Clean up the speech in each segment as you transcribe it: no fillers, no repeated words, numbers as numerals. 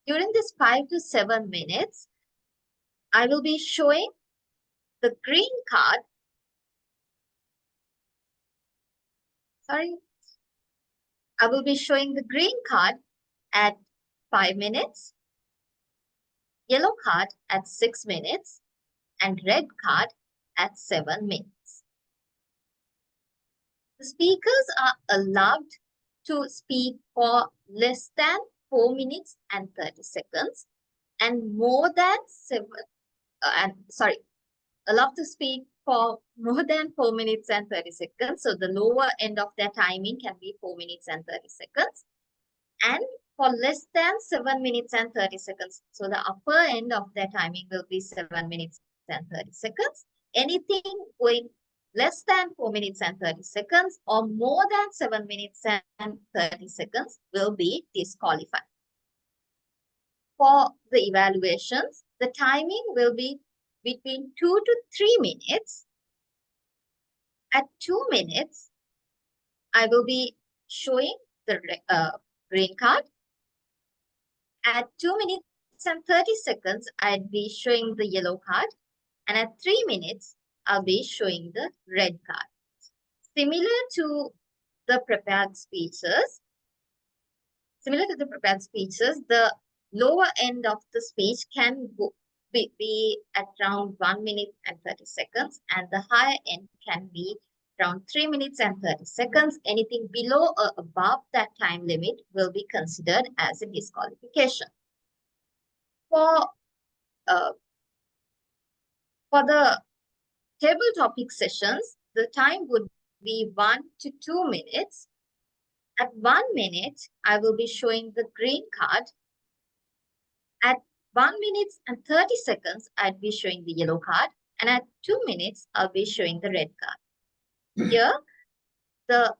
During this 5 to 7 minutes, I will be showing the green card. I will be showing the green card at 5 minutes, yellow card at 6 minutes, and red card at 7 minutes. The speakers are allowed to speak for less than 4 minutes and 30 seconds and more than allowed to speak for more than 4 minutes and 30 seconds. So the lower end of their timing can be 4 minutes and 30 seconds. And for less than 7 minutes and 30 seconds. So the upper end of their timing will be 7 minutes and 30 seconds. Anything going less than 4 minutes and 30 seconds or more than 7 minutes and 30 seconds will be disqualified. For the evaluations, the timing will be between 2 to 3 minutes. At 2 minutes, I will be showing the green card. At 2 minutes and 30 seconds, I'd be showing the yellow card. And at 3 minutes, I'll be showing the red card. Similar to the prepared speeches, the lower end of the speech can be at around 1 minute and 30 seconds, and the higher end can be around 3 minutes and 30 seconds. Anything below or above that time limit will be considered as a disqualification. For the table topic sessions, the time would be 1 to 2 minutes. At 1 minute, I will be showing the green card. At 1 minute and 30 seconds, I'd be showing the yellow card. And at 2 minutes, I'll be showing the red card. Here, the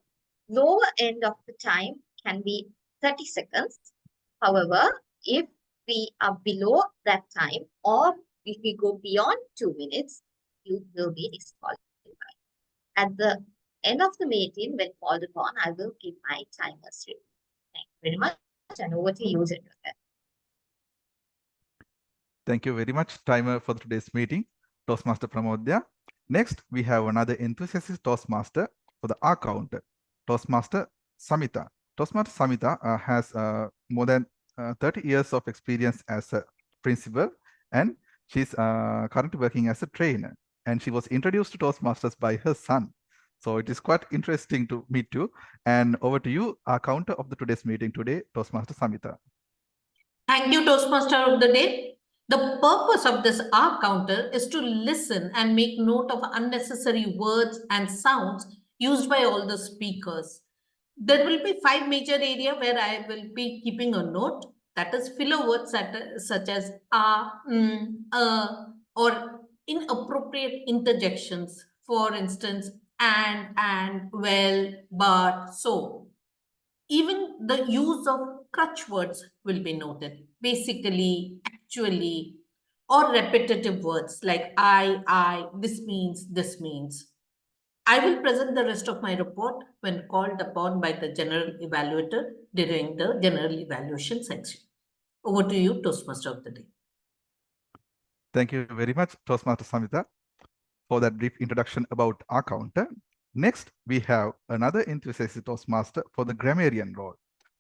lower end of the time can be 30 seconds. However, if we are below that time or if we go beyond 2 minutes, you will be disqualified. At the end of the meeting, when called upon, I will give my timers ready. Thank you very much. And over to you, Jayasinghe. Thank you very much, timer, for today's meeting, Toastmaster Promodhya. Next, we have another enthusiastic Toastmaster for the R counter, Toastmaster Samita. Toastmaster Samita has more than 30 years of experience as a principal, and she's currently working as a trainer. And she was introduced to Toastmasters by her son. So it is quite interesting to meet you. And over to you, our counter of the today's meeting today, Toastmaster Samita. Thank you, Toastmaster of the day. The purpose of this R counter is to listen and make note of unnecessary words and sounds used by all the speakers. There will be 5 major areas where I will be keeping a note. That is filler words such as or inappropriate interjections. For instance, and, well, but, so. Even the use of crutch words will be noted. Basically, actually, or repetitive words like I, this means. I will present the rest of my report when called upon by the general evaluator during the general evaluation section. Over to you, Toastmaster of the day. Thank you very much, Toastmaster Samita, for that brief introduction about our counter. Next, we have another enthusiastic Toastmaster for the Grammarian role.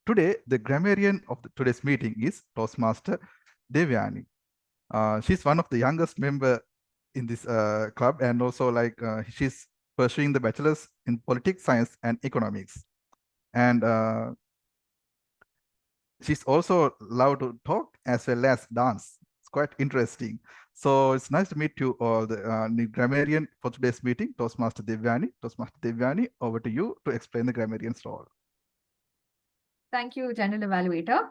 Today, the Grammarian of today's meeting is Toastmaster Devayani. She's one of the youngest member in this club, and also she's pursuing the bachelor's in politics, science, and economics. And she's also allowed to talk as well as dance. It's quite interesting. So it's nice to meet you all, the Grammarian for today's meeting, Toastmaster Devayani. Toastmaster Devayani, over to you to explain the Grammarian's role. Thank you, General Evaluator.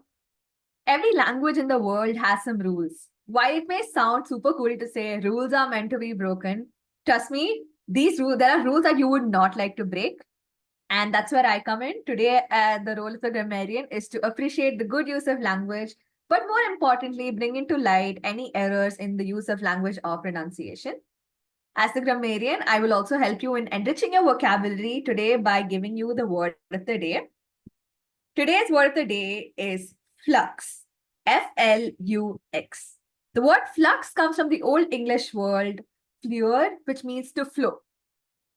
Every language in the world has some rules. While it may sound super cool to say rules are meant to be broken, trust me, there are rules that you would not like to break. And that's where I come in. Today, the role of the grammarian is to appreciate the good use of language, but more importantly, bring into light any errors in the use of language or pronunciation. As the grammarian, I will also help you in enriching your vocabulary today by giving you the word of the day. Today's word of the day is flux. F-L-U-X. The word flux comes from the Old English word fluer, which means to flow.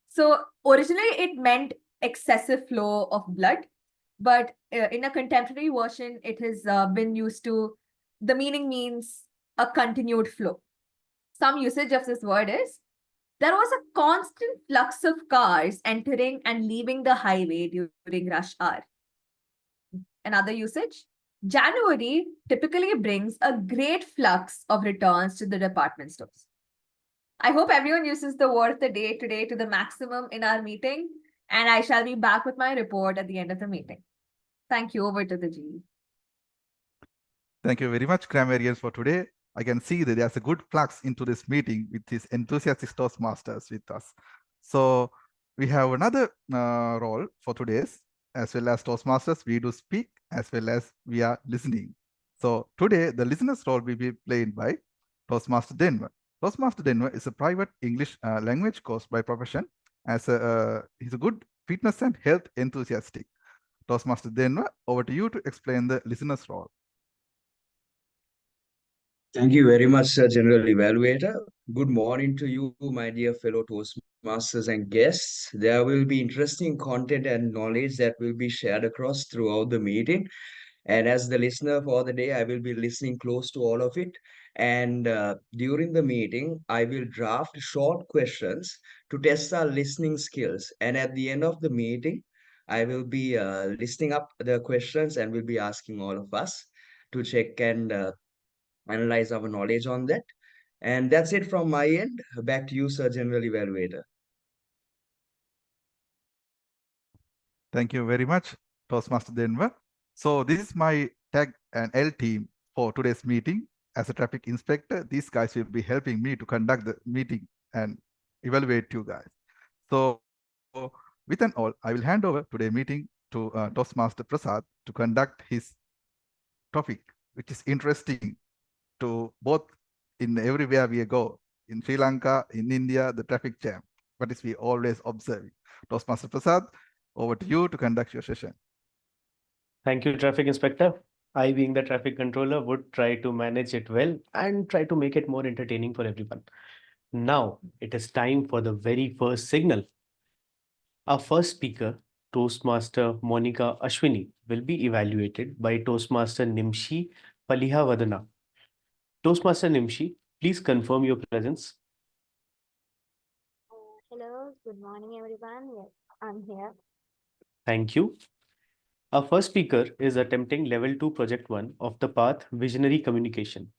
So originally it meant excessive flow of blood, but in a contemporary version, it has been used to, the meaning means a continued flow. Some usage of this word is, there was a constant flux of cars entering and leaving the highway during rush hour. Another usage, January typically brings a great flux of returns to the department stores. I hope everyone uses the word of the day today to the maximum in our meeting, and I shall be back with my report at the end of the meeting. Thank you. Over to the GE. Thank you very much, Grammarians, for today. I can see that there's a good flux into this meeting with these enthusiastic Toastmasters with us. So we have another role for today's, as well as Toastmasters, we do speak as well as we are listening. So today, the listener's role will be played by Toastmaster Denver. Toastmaster Denver is a private English language course by profession. He's a good fitness and health enthusiastic. Toastmaster Denver, over to you to explain the listener's role. Thank you very much, Sir General Evaluator. Good morning to you, my dear fellow Toastmasters and guests. There will be interesting content and knowledge that will be shared across throughout the meeting. And as the listener for the day, I will be listening close to all of it. And during the meeting, I will draft short questions to test our listening skills. And at the end of the meeting, I will be listing up the questions and will be asking all of us to check and analyze our knowledge on that. And that's it from my end. Back to you, Sir General Evaluator. Thank you very much, Toastmaster Denver. So this is my TAG and L team for today's meeting. As a traffic inspector, these guys will be helping me to conduct the meeting and evaluate you guys. So with an all, I will hand over today's meeting to Toastmaster Prasad to conduct his topic, which is interesting to both in everywhere we go, in Sri Lanka, in India, the traffic jam. What is we always observe. Toastmaster Prasad, over to you to conduct your session. Thank you, Traffic Inspector. I, being the traffic controller, would try to manage it well and try to make it more entertaining for everyone. Now, it is time for the very first signal. Our first speaker, Toastmaster Monica Ashwini, will be evaluated by Toastmaster Nimshi Palihawadana. Toastmaster Nimshi, please confirm your presence. Hello, good morning, everyone. Yes, I'm here. Thank you. Our first speaker is attempting Level 2 Project 1 of the path Visionary Communication.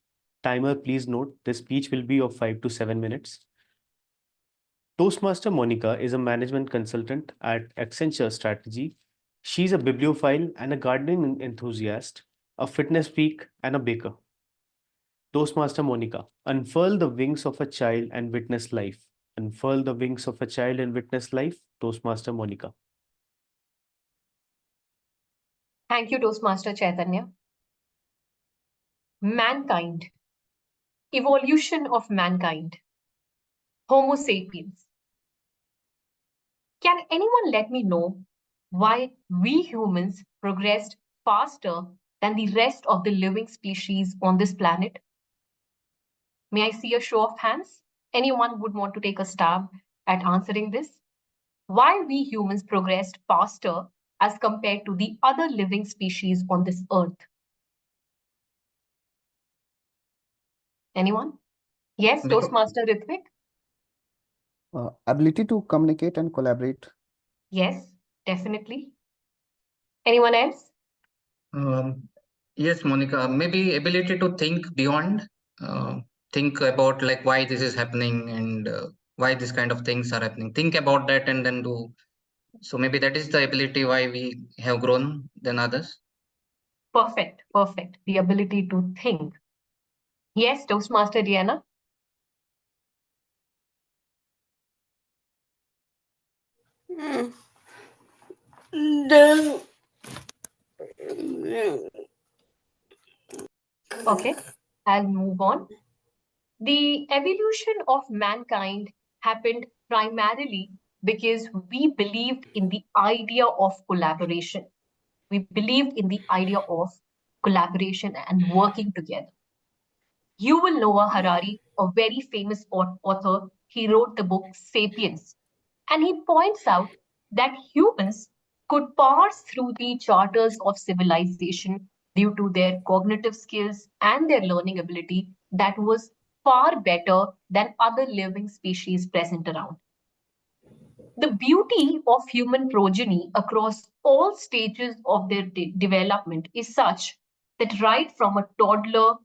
Timer, please note, this speech will be of 5 to 7 minutes. Toastmaster Monica is a management consultant at Accenture Strategy. She's a bibliophile and a gardening enthusiast, a fitness freak, and a baker. Toastmaster Monica, unfurl the wings of a child and witness life. Unfurl the wings of a child and witness life. Toastmaster Monica. Thank you, Toastmaster Chaitanya. Mankind. Evolution of mankind. Homo sapiens. Can anyone let me know why we humans progressed faster than the rest of the living species on this planet? May I see a show of hands? Anyone would want to take a stab at answering this? Why we humans progressed faster as compared to the other living species on this earth? Anyone? Yes, Toastmaster Ritvik? Ability to communicate and collaborate. Yes, definitely. Anyone else? Yes, Monica, maybe ability to think beyond, think about like why this is happening and why this kind of things are happening. Think about that and then do. So maybe that is the ability why we have grown than others. Perfect, perfect. The ability to think. Yes, Toastmaster Diana? Okay, I'll move on. The evolution of mankind happened primarily because we believed in the idea of collaboration. We believed in the idea of collaboration, and working together. Yuval Noah Harari, a very famous author, he wrote the book Sapiens, and he points out that humans could pass through the charters of civilization due to their cognitive skills and their learning ability that was far better than other living species present around. The beauty of human progeny across all stages of their development is such that right from a toddler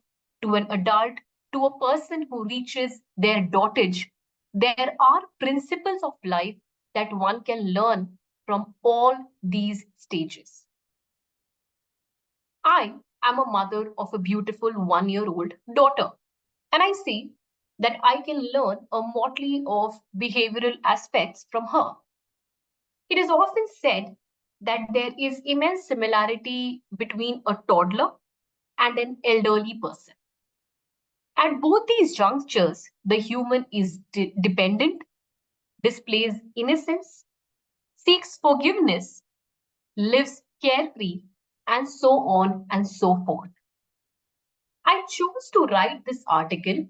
to an adult to a person who reaches their dotage, there are principles of life that one can learn from all these stages. I am a mother of a beautiful 1-year-old daughter, and I see that I can learn a motley of behavioral aspects from her. It is often said that there is immense similarity between a toddler and an elderly person. At both these junctures, the human is dependent, displays innocence, seeks forgiveness, lives carefree, and so on and so forth. I choose to write this article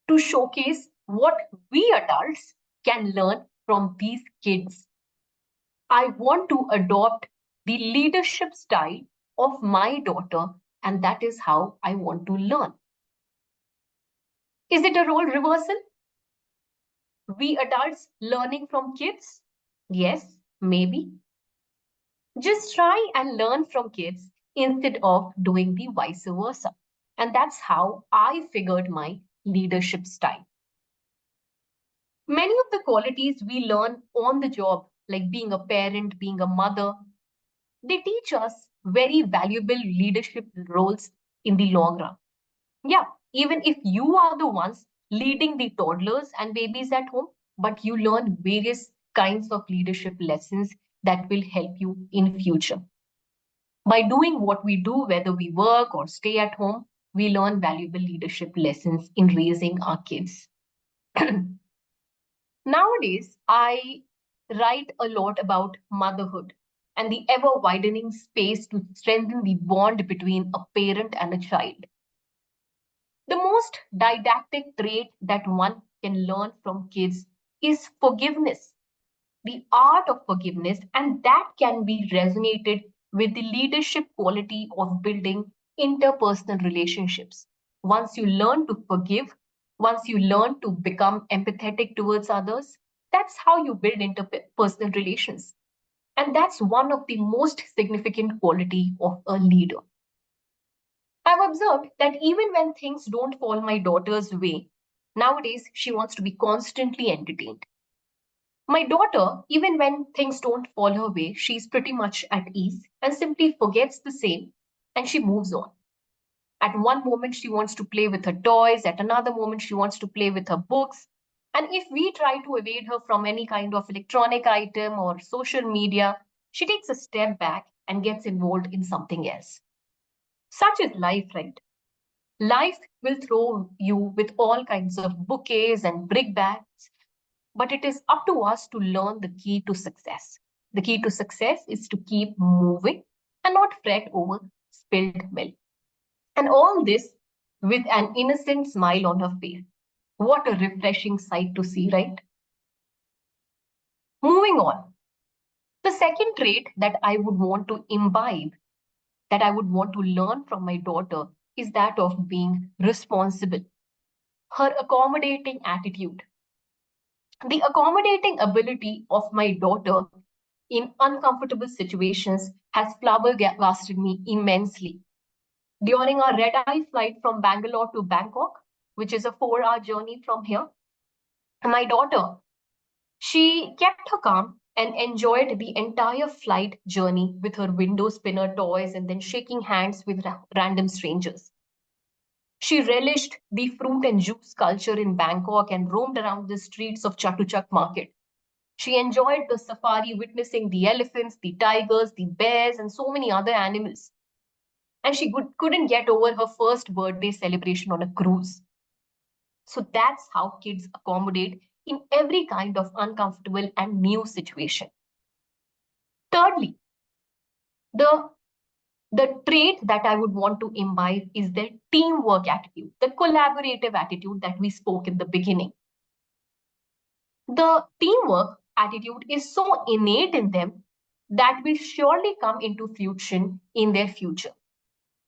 to showcase what we adults can learn from these kids. I want to adopt the leadership style of my daughter, and that is how I want to learn. Is it a role reversal? We adults learning from kids? Yes, maybe. Just try and learn from kids instead of doing the vice versa. And that's how I figured my leadership style. Many of the qualities we learn on the job, like being a parent, being a mother, they teach us very valuable leadership roles in the long run. Yeah, even if you are the ones leading the toddlers and babies at home, but you learn various kinds of leadership lessons that will help you in future. By doing what we do, whether we work or stay at home, we learn valuable leadership lessons in raising our kids. Nowadays, I write a lot about motherhood and the ever widening space to strengthen the bond between a parent and a child. The most didactic trait that one can learn from kids is forgiveness, the art of forgiveness, and that can be resonated with the leadership quality of building interpersonal relationships. Once you learn to forgive, once you learn to become empathetic towards others, that's how you build interpersonal relations. And that's one of the most significant quality of a leader. I've observed that even when things don't fall my daughter's way, nowadays she wants to be constantly entertained. My daughter, even when things don't fall her way, she's pretty much at ease and simply forgets the same and she moves on. At one moment, she wants to play with her toys. At another moment, she wants to play with her books. And if we try to evade her from any kind of electronic item or social media, she takes a step back and gets involved in something else. Such is life, right? Life will throw you with all kinds of bouquets and brickbats, but it is up to us to learn the key to success. The key to success is to keep moving and not fret over spilled milk. And all this with an innocent smile on her face. What a refreshing sight to see, right? Moving on. The second trait that I would want to imbibe, that I would want to learn from my daughter, is that of being responsible. Her accommodating attitude. The accommodating ability of my daughter in uncomfortable situations has flabbergasted me immensely. During our red-eye flight from Bangalore to Bangkok, which is a 4-hour journey from here, my daughter, she kept her calm and enjoyed the entire flight journey with her window spinner toys and then shaking hands with random strangers. She relished the fruit and juice culture in Bangkok and roamed around the streets of Chatuchak Market. She enjoyed the safari, witnessing the elephants, the tigers, the bears, and so many other animals. And she couldn't get over her first birthday celebration on a cruise. So that's how kids accommodate in every kind of uncomfortable and new situation. Thirdly, the The trait that I would want to imbibe is the teamwork attitude, the collaborative attitude that we spoke in the beginning. The teamwork attitude is so innate in them that will surely come into fruition in their future.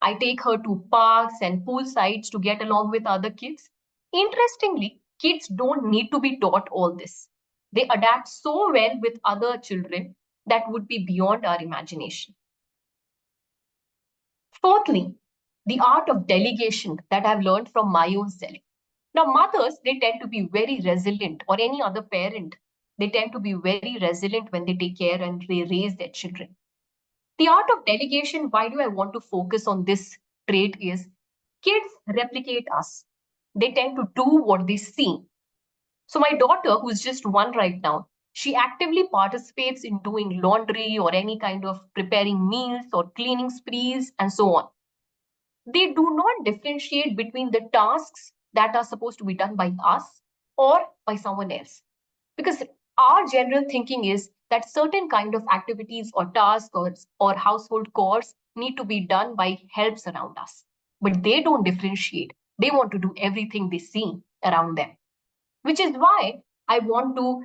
I take her to parks and pool sites to get along with other kids. Interestingly, kids don't need to be taught all this. They adapt so well with other children that would be beyond our imagination. Fourthly, the art of delegation that I've learned from my own self. Now, mothers, they tend to be very resilient, or any other parent, they tend to be very resilient when they take care and they raise their children. The art of delegation, why do I want to focus on this trait is kids replicate us. They tend to do what they see. So my daughter, who's just one right now, she actively participates in doing laundry or any kind of preparing meals or cleaning sprees and so on. They do not differentiate between the tasks that are supposed to be done by us or by someone else. Because our general thinking is that certain kind of activities or tasks or household chores need to be done by helps around us. But they don't differentiate. They want to do everything they see around them, which is why I want to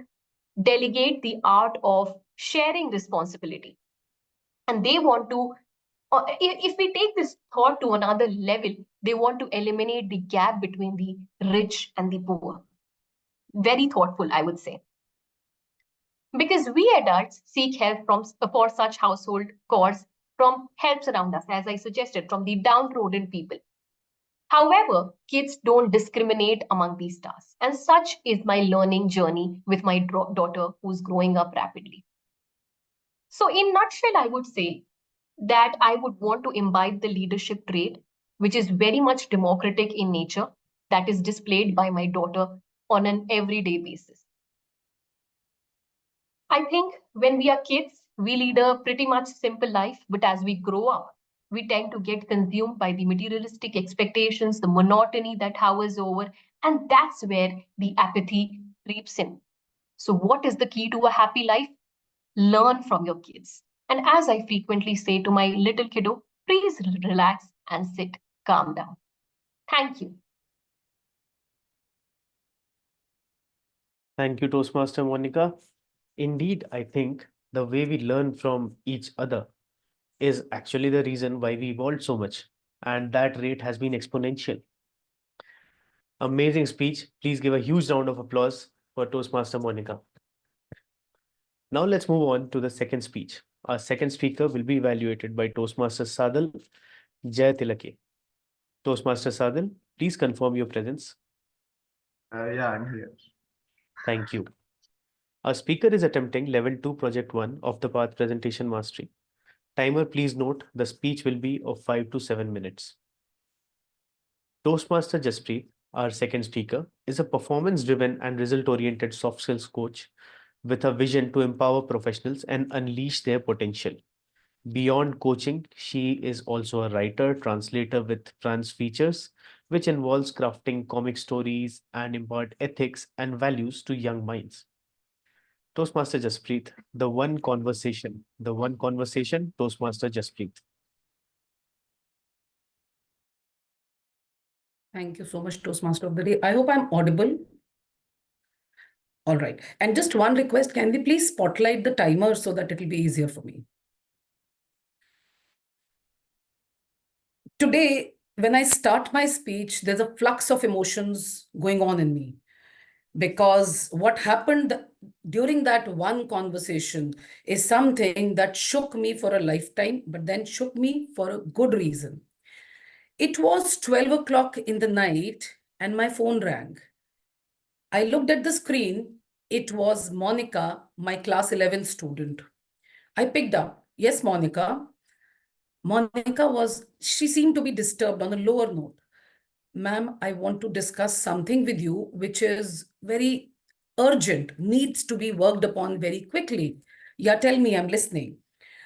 delegate the art of sharing responsibility. And they want to, if we take this thought to another level, they want to eliminate the gap between the rich and the poor. Very thoughtful, I would say. Because we adults seek help for such household chores from helps around us, as I suggested, from the downtrodden people. However, kids don't discriminate among these tasks, and such is my learning journey with my daughter who's growing up rapidly. So in nutshell, I would say that I would want to imbibe the leadership trait, which is very much democratic in nature, that is displayed by my daughter on an everyday basis. I think when we are kids, we lead a pretty much simple life, but as we grow up, we tend to get consumed by the materialistic expectations, the monotony that hovers over, and that's where the apathy creeps in. So what is the key to a happy life? Learn from your kids. And as I frequently say to my little kiddo, please relax and sit, calm down. Thank you. Thank you, Toastmaster Monica. Indeed, I think the way we learn from each other is actually the reason why we evolved so much, and that rate has been exponential. Amazing speech. Please give a huge round of applause for Toastmaster Monica. Now let's move on to the second speech. Our second speaker will be evaluated by Toastmaster Sadil, Jayathilake. Toastmaster Sadil, please confirm your presence. Yeah, I'm here. Thank you. Our speaker is attempting level 2 project 1 of the path presentation mastery. Timer, please note the speech will be of 5 to 7 minutes. Toastmaster Jaspreet, our second speaker, is a performance-driven and result-oriented soft skills coach with a vision to empower professionals and unleash their potential. Beyond coaching, she is also a writer, translator with trans features, which involves crafting comic stories and impart ethics and values to young minds. Toastmaster Jaspreet, the one conversation, Toastmaster Jaspreet. Thank you so much, Toastmaster of the Day. I hope I'm audible. All right. And just one request, can we please spotlight the timer so that it will be easier for me? Today, when I start my speech, there's a flux of emotions going on in me. Because what happened during that one conversation is something that shook me for a lifetime, but then shook me for a good reason. It was 12 o'clock in the night and my phone rang. I looked at the screen. It was Monica, my class 11 student. I picked up. Yes, Monica. Monica she seemed to be disturbed on a lower note. Ma'am, I want to discuss something with you, which is very urgent, needs to be worked upon very quickly. Yeah, tell me, I'm listening.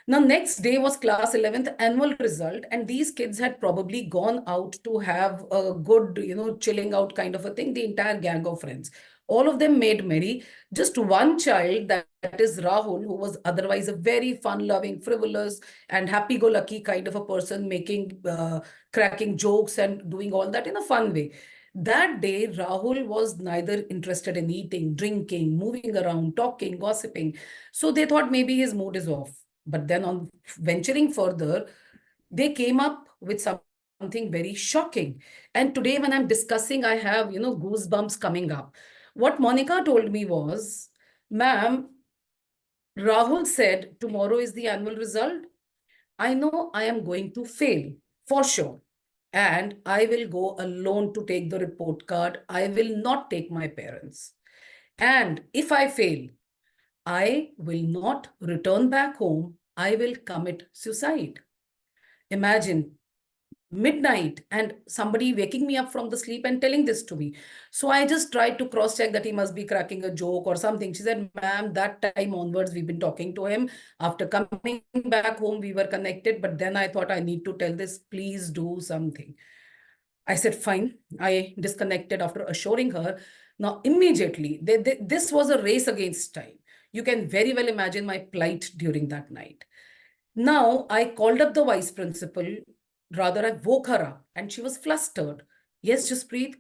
Now, next day was class 11th annual result, and these kids had probably gone out to have a good, chilling out kind of a thing, the entire gang of friends. All of them made merry. Just one child, that is Rahul, who was otherwise a very fun-loving, frivolous, and happy-go-lucky kind of a person, cracking jokes and doing all that in a fun way. That day, Rahul was neither interested in eating, drinking, moving around, talking, gossiping. So they thought maybe his mood is off. But then on venturing further, they came up with something very shocking. And today when I'm discussing, I have, goosebumps coming up. What Monica told me was, ma'am, Rahul said tomorrow is the annual result. I know I am going to fail for sure. And I will go alone to take the report card. I will not take my parents. And if I fail, I will not return back home. I will commit suicide. Imagine midnight and somebody waking me up from the sleep and telling this to me. So I just tried to cross check that he must be cracking a joke or something. She said, ma'am, that time onwards, we've been talking to him. After coming back home, we were connected. But then I thought I need to tell this, please do something. I said, fine. I disconnected after assuring her. Now, immediately, this was a race against time. You can very well imagine my plight during that night. Now, I called up the vice principal. Rather, I woke her up and she was flustered. Yes, Jaspreet.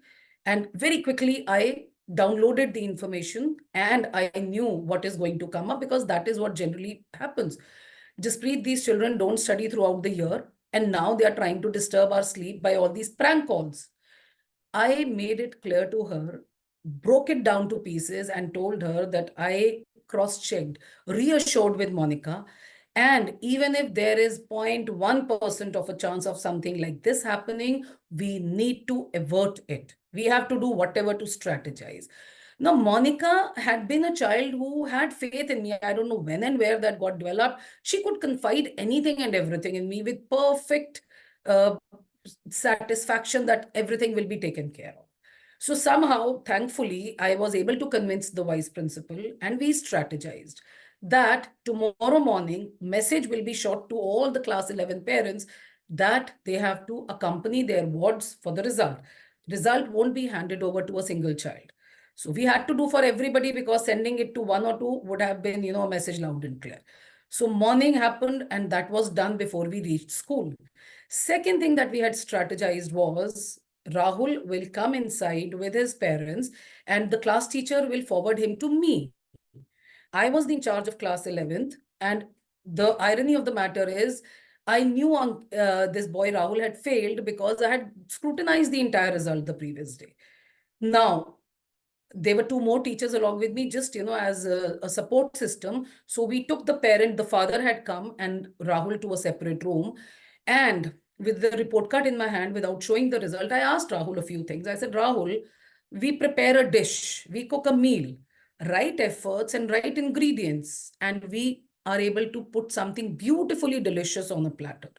And very quickly, I downloaded the information and I knew what is going to come up because that is what generally happens. Jaspreet, these children don't study throughout the year. And now they are trying to disturb our sleep by all these prank calls. I made it clear to her, broke it down to pieces and told her that I cross-checked, reassured with Monica. And even if there is 0.1% of a chance of something like this happening, we need to avert it. We have to do whatever to strategize. Now, Monica had been a child who had faith in me. I don't know when and where that got developed. She could confide anything and everything in me with perfect satisfaction that everything will be taken care of. So somehow, thankfully, I was able to convince the vice principal and we strategized that tomorrow morning, message will be shot to all the class 11 parents that they have to accompany their wards for the result. Result won't be handed over to a single child. So we had to do for everybody because sending it to one or two would have been, a message loud and clear. So morning happened and that was done before we reached school. Second thing that we had strategized was Rahul will come inside with his parents and the class teacher will forward him to me. I was in charge of class 11th and the irony of the matter is I knew on this boy Rahul had failed because I had scrutinized the entire result the previous day. Now, there were two more teachers along with me, just, as a support system. So we took the parent, the father had come and Rahul to a separate room. And with the report card in my hand, without showing the result, I asked Rahul a few things. I said, Rahul, we prepare a dish, we cook a meal, right efforts and right ingredients, and we are able to put something beautifully delicious on a platter.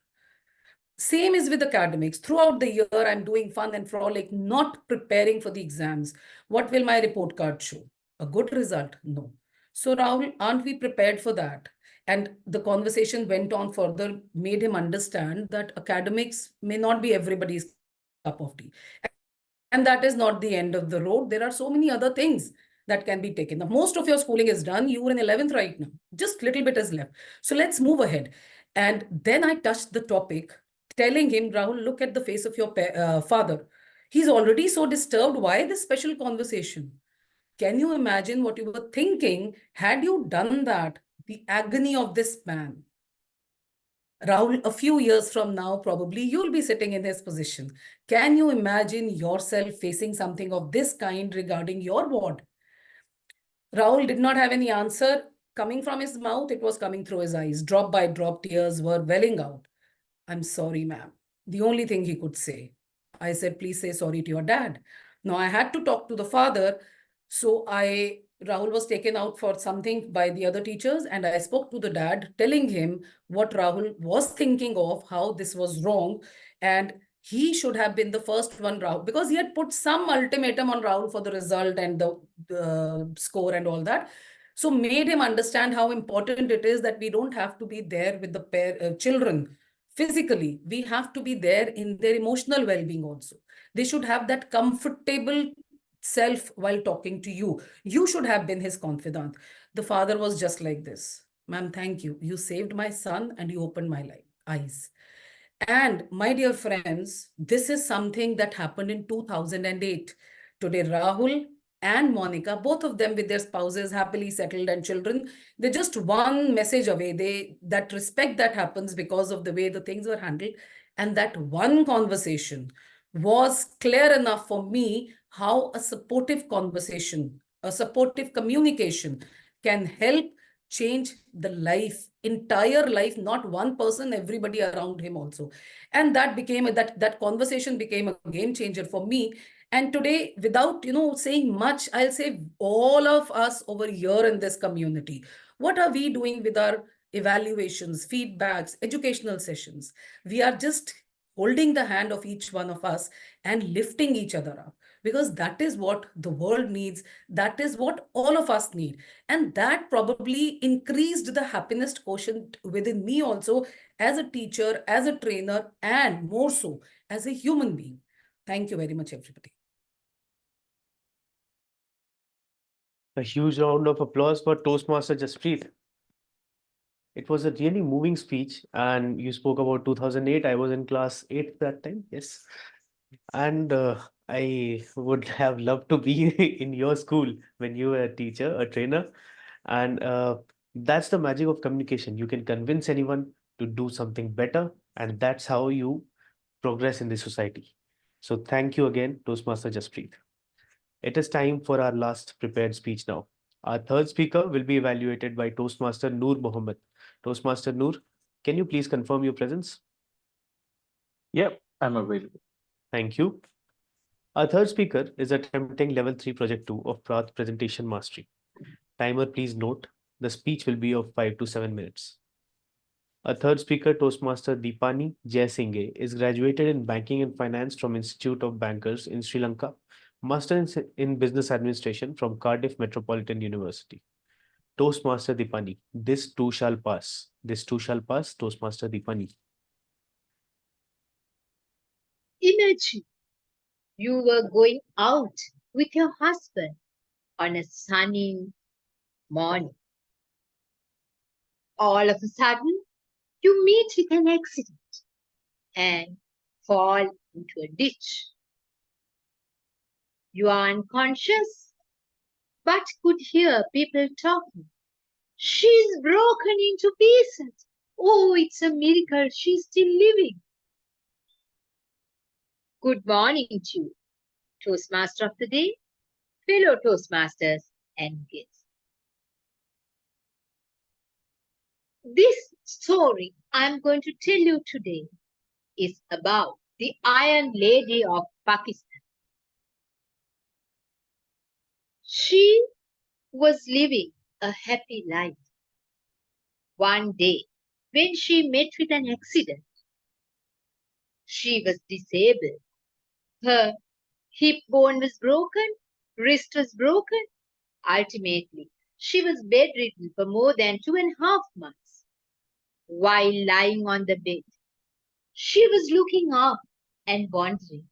Same is with academics. Throughout the year, I'm doing fun and frolic, not preparing for the exams. What will my report card show? A good result? No. So Rahul, aren't we prepared for that? And the conversation went on further, made him understand that academics may not be everybody's cup of tea. And that is not the end of the road. There are so many other things that can be taken. Now, most of your schooling is done. You are in 11th right now. Just little bit is left. So let's move ahead. And then I touched the topic, telling him, Rahul, look at the face of your father. He's already so disturbed. Why this special conversation? Can you imagine what you were thinking had you done that? The agony of this man. Rahul, a few years from now, probably you'll be sitting in his position. Can you imagine yourself facing something of this kind regarding your ward? Rahul did not have any answer coming from his mouth. It was coming through his eyes. Drop by drop, tears were welling out. I'm sorry, ma'am. The only thing he could say. I said, please say sorry to your dad. Now, I had to talk to the father. So Rahul was taken out for something by the other teachers. And I spoke to the dad, telling him what Rahul was thinking of, how this was wrong. And he should have been the first one, Rahul, because he had put some ultimatum on Rahul for the result and the score and all that. So made him understand how important it is that we don't have to be there with the children physically. We have to be there in their emotional well-being also. They should have that comfortable self while talking to you. You should have been his confidant. The father was just like this. Ma'am, thank you. You saved my son and you opened my eyes. And my dear friends, this is something that happened in 2008. Today, Rahul and Monica, both of them with their spouses, happily settled and children, they're just one message away. That respect that happens because of the way the things were handled. And that one conversation was clear enough for me how a supportive conversation, a supportive communication can help change the entire life, not one person, everybody around him also. And that became that conversation became a game changer for me. And today, without saying much, I'll say all of us over here in this community, what are we doing with our evaluations, feedbacks, educational sessions? We are just holding the hand of each one of us and lifting each other up, because that is what the world needs. That is what all of us need. And that probably increased the happiness quotient within me also, as a teacher, as a trainer, and more so as a human being. Thank you very much, everybody. A huge round of applause for Toastmaster Jaspreet. It was a really moving speech, and you spoke about 2008. I was in class 8 that time, yes. And I would have loved to be in your school when you were a teacher, a trainer. And that's the magic of communication. You can convince anyone to do something better, and that's how you progress in the society. So thank you again, Toastmaster Jaspreet. It is time for our last prepared speech now. Our third speaker will be evaluated by Toastmaster Noor Mohammed. Toastmaster Noor, can you please confirm your presence? Yep, I'm available. Thank you. Our third speaker is attempting level 3 project 2 of presentation mastery. Timer, please note, the speech will be of 5 to 7 minutes. Our third speaker, Toastmaster Deepani Jayasinghe, is graduated in Banking and Finance from Institute of Bankers in Sri Lanka, Master in Business Administration from Cardiff Metropolitan University. Toastmaster Deepani, this too shall pass. This too shall pass, Toastmaster Deepani. Imagine you were going out with your husband on a sunny morning. All of a sudden, you meet with an accident and fall into a ditch. You are unconscious, but could hear people talking. She's broken into pieces. Oh, it's a miracle she's still living. Good morning to you, Toastmaster of the day, fellow Toastmasters and guests. This story I'm going to tell you today is about the Iron Lady of Pakistan. She was living a happy life. One day, when she met with an accident, she was disabled. Her hip bone was broken, wrist was broken. Ultimately, she was bedridden for more than 2.5 months. While lying on the bed, she was looking up and wondering.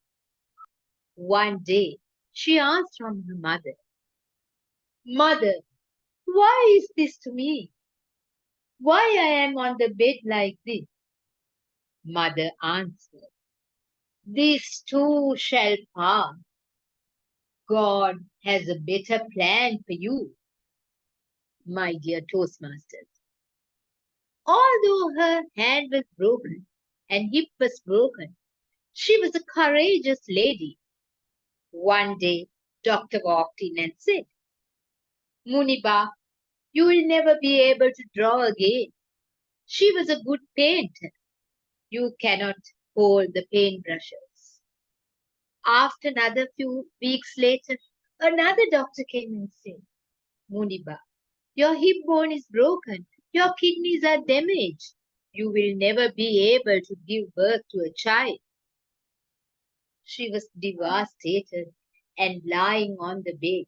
One day, she asked from her mother, "Mother, why is this to me? Why I am on the bed like this?" Mother answered, "This too shall pass. God has a better plan for you." My dear Toastmasters, although her hand was broken and hip was broken, she was a courageous lady. One day, doctor walked in and said, "Muniba, you will never be able to draw again. She was a good painter. You cannot hold the paintbrushes." After another few weeks later, another doctor came and said, "Muniba, your hip bone is broken. Your kidneys are damaged. You will never be able to give birth to a child." She was devastated and lying on the bed.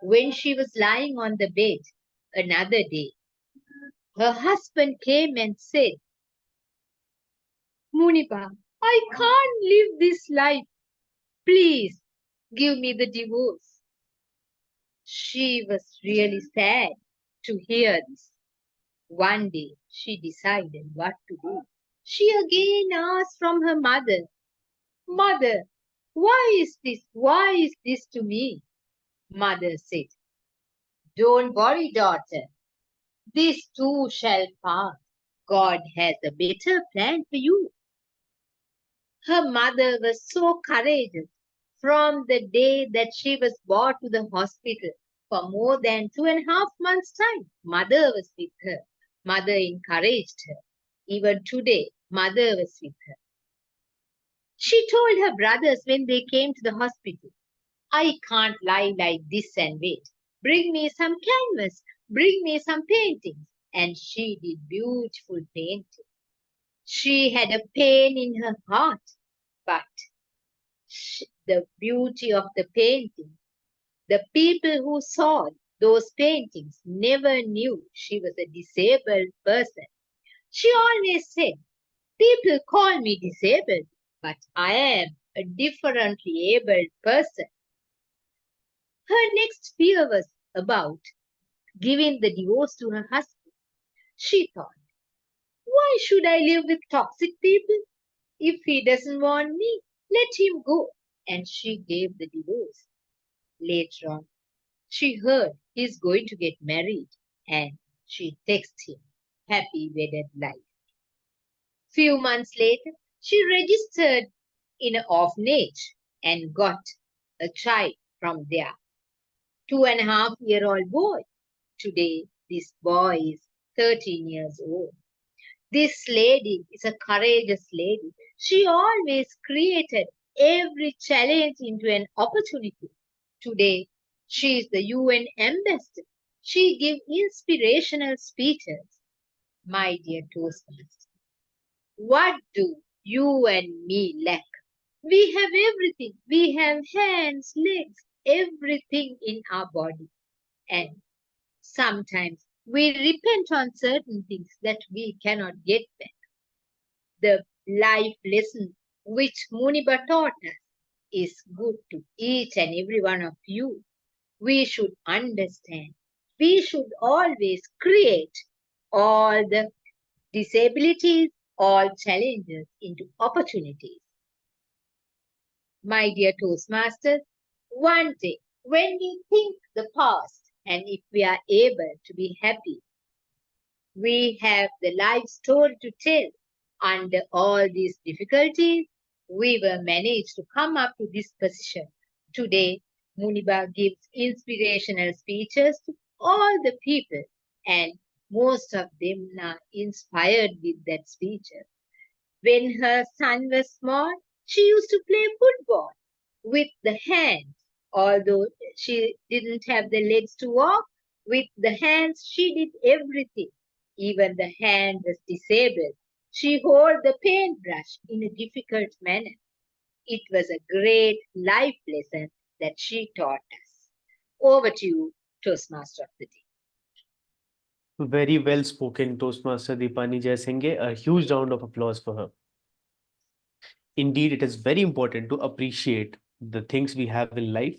When she was lying on the bed another day, her husband came and said, "Muniba, I can't live this life. Please Give me the divorce. She was really sad to hear this. One day she decided what to do. She again asked from her mother, Mother, why is this? Why is this to me? Mother said, Don't worry, daughter. This too shall pass. God has a better plan for you. Her mother was so courageous. From the day that she was brought to the hospital for more than 2.5 months' time, mother was with her. Mother encouraged her. Even today, mother was with her. She told her brothers when they came to the hospital, I can't lie like this and wait. Bring me some canvas, bring me some paintings. And she did beautiful painting. She had a pain in her heart, but the beauty of the painting, the people who saw those paintings never knew she was a disabled person. She always said, people call me disabled, but I am a differently abled person. Her next fear was about giving the divorce to her husband. She thought, why should I live with toxic people? If he doesn't want me, let him go. And she gave the divorce. Later on, she heard he's going to get married and she texted him, happy wedded life. Few months later, she registered in an orphanage and got a child from there. 2.5-year-old boy. Today, this boy is 13 years old. This lady is a courageous lady. She always created every challenge into an opportunity. Today, she is the UN ambassador. She gives inspirational speeches. My dear Toastmasters, what do you and me lack? We have everything. We have hands, legs, everything in our body. And sometimes we repent on certain things that we cannot get back. The life lesson which Muniba taught us is good to each and every one of you. We should understand. We should always create all the disabilities, all challenges into opportunities. My dear Toastmasters, one day when we think the past and if we are able to be happy, we have the life story to tell. Under all these difficulties, we were managed to come up to this position. Today, Muniba gives inspirational speeches to all the people, and most of them are inspired with that speeches. When her son was small, she used to play football with the hands. Although she didn't have the legs to walk, with the hands she did everything. Even the hand was disabled. She held the paintbrush in a difficult manner. It was a great life lesson that she taught us. Over to you, Toastmaster of the Day. Very well spoken, Toastmaster Deepani Jayasinghe. A huge round of applause for her. Indeed, it is very important to appreciate the things we have in life.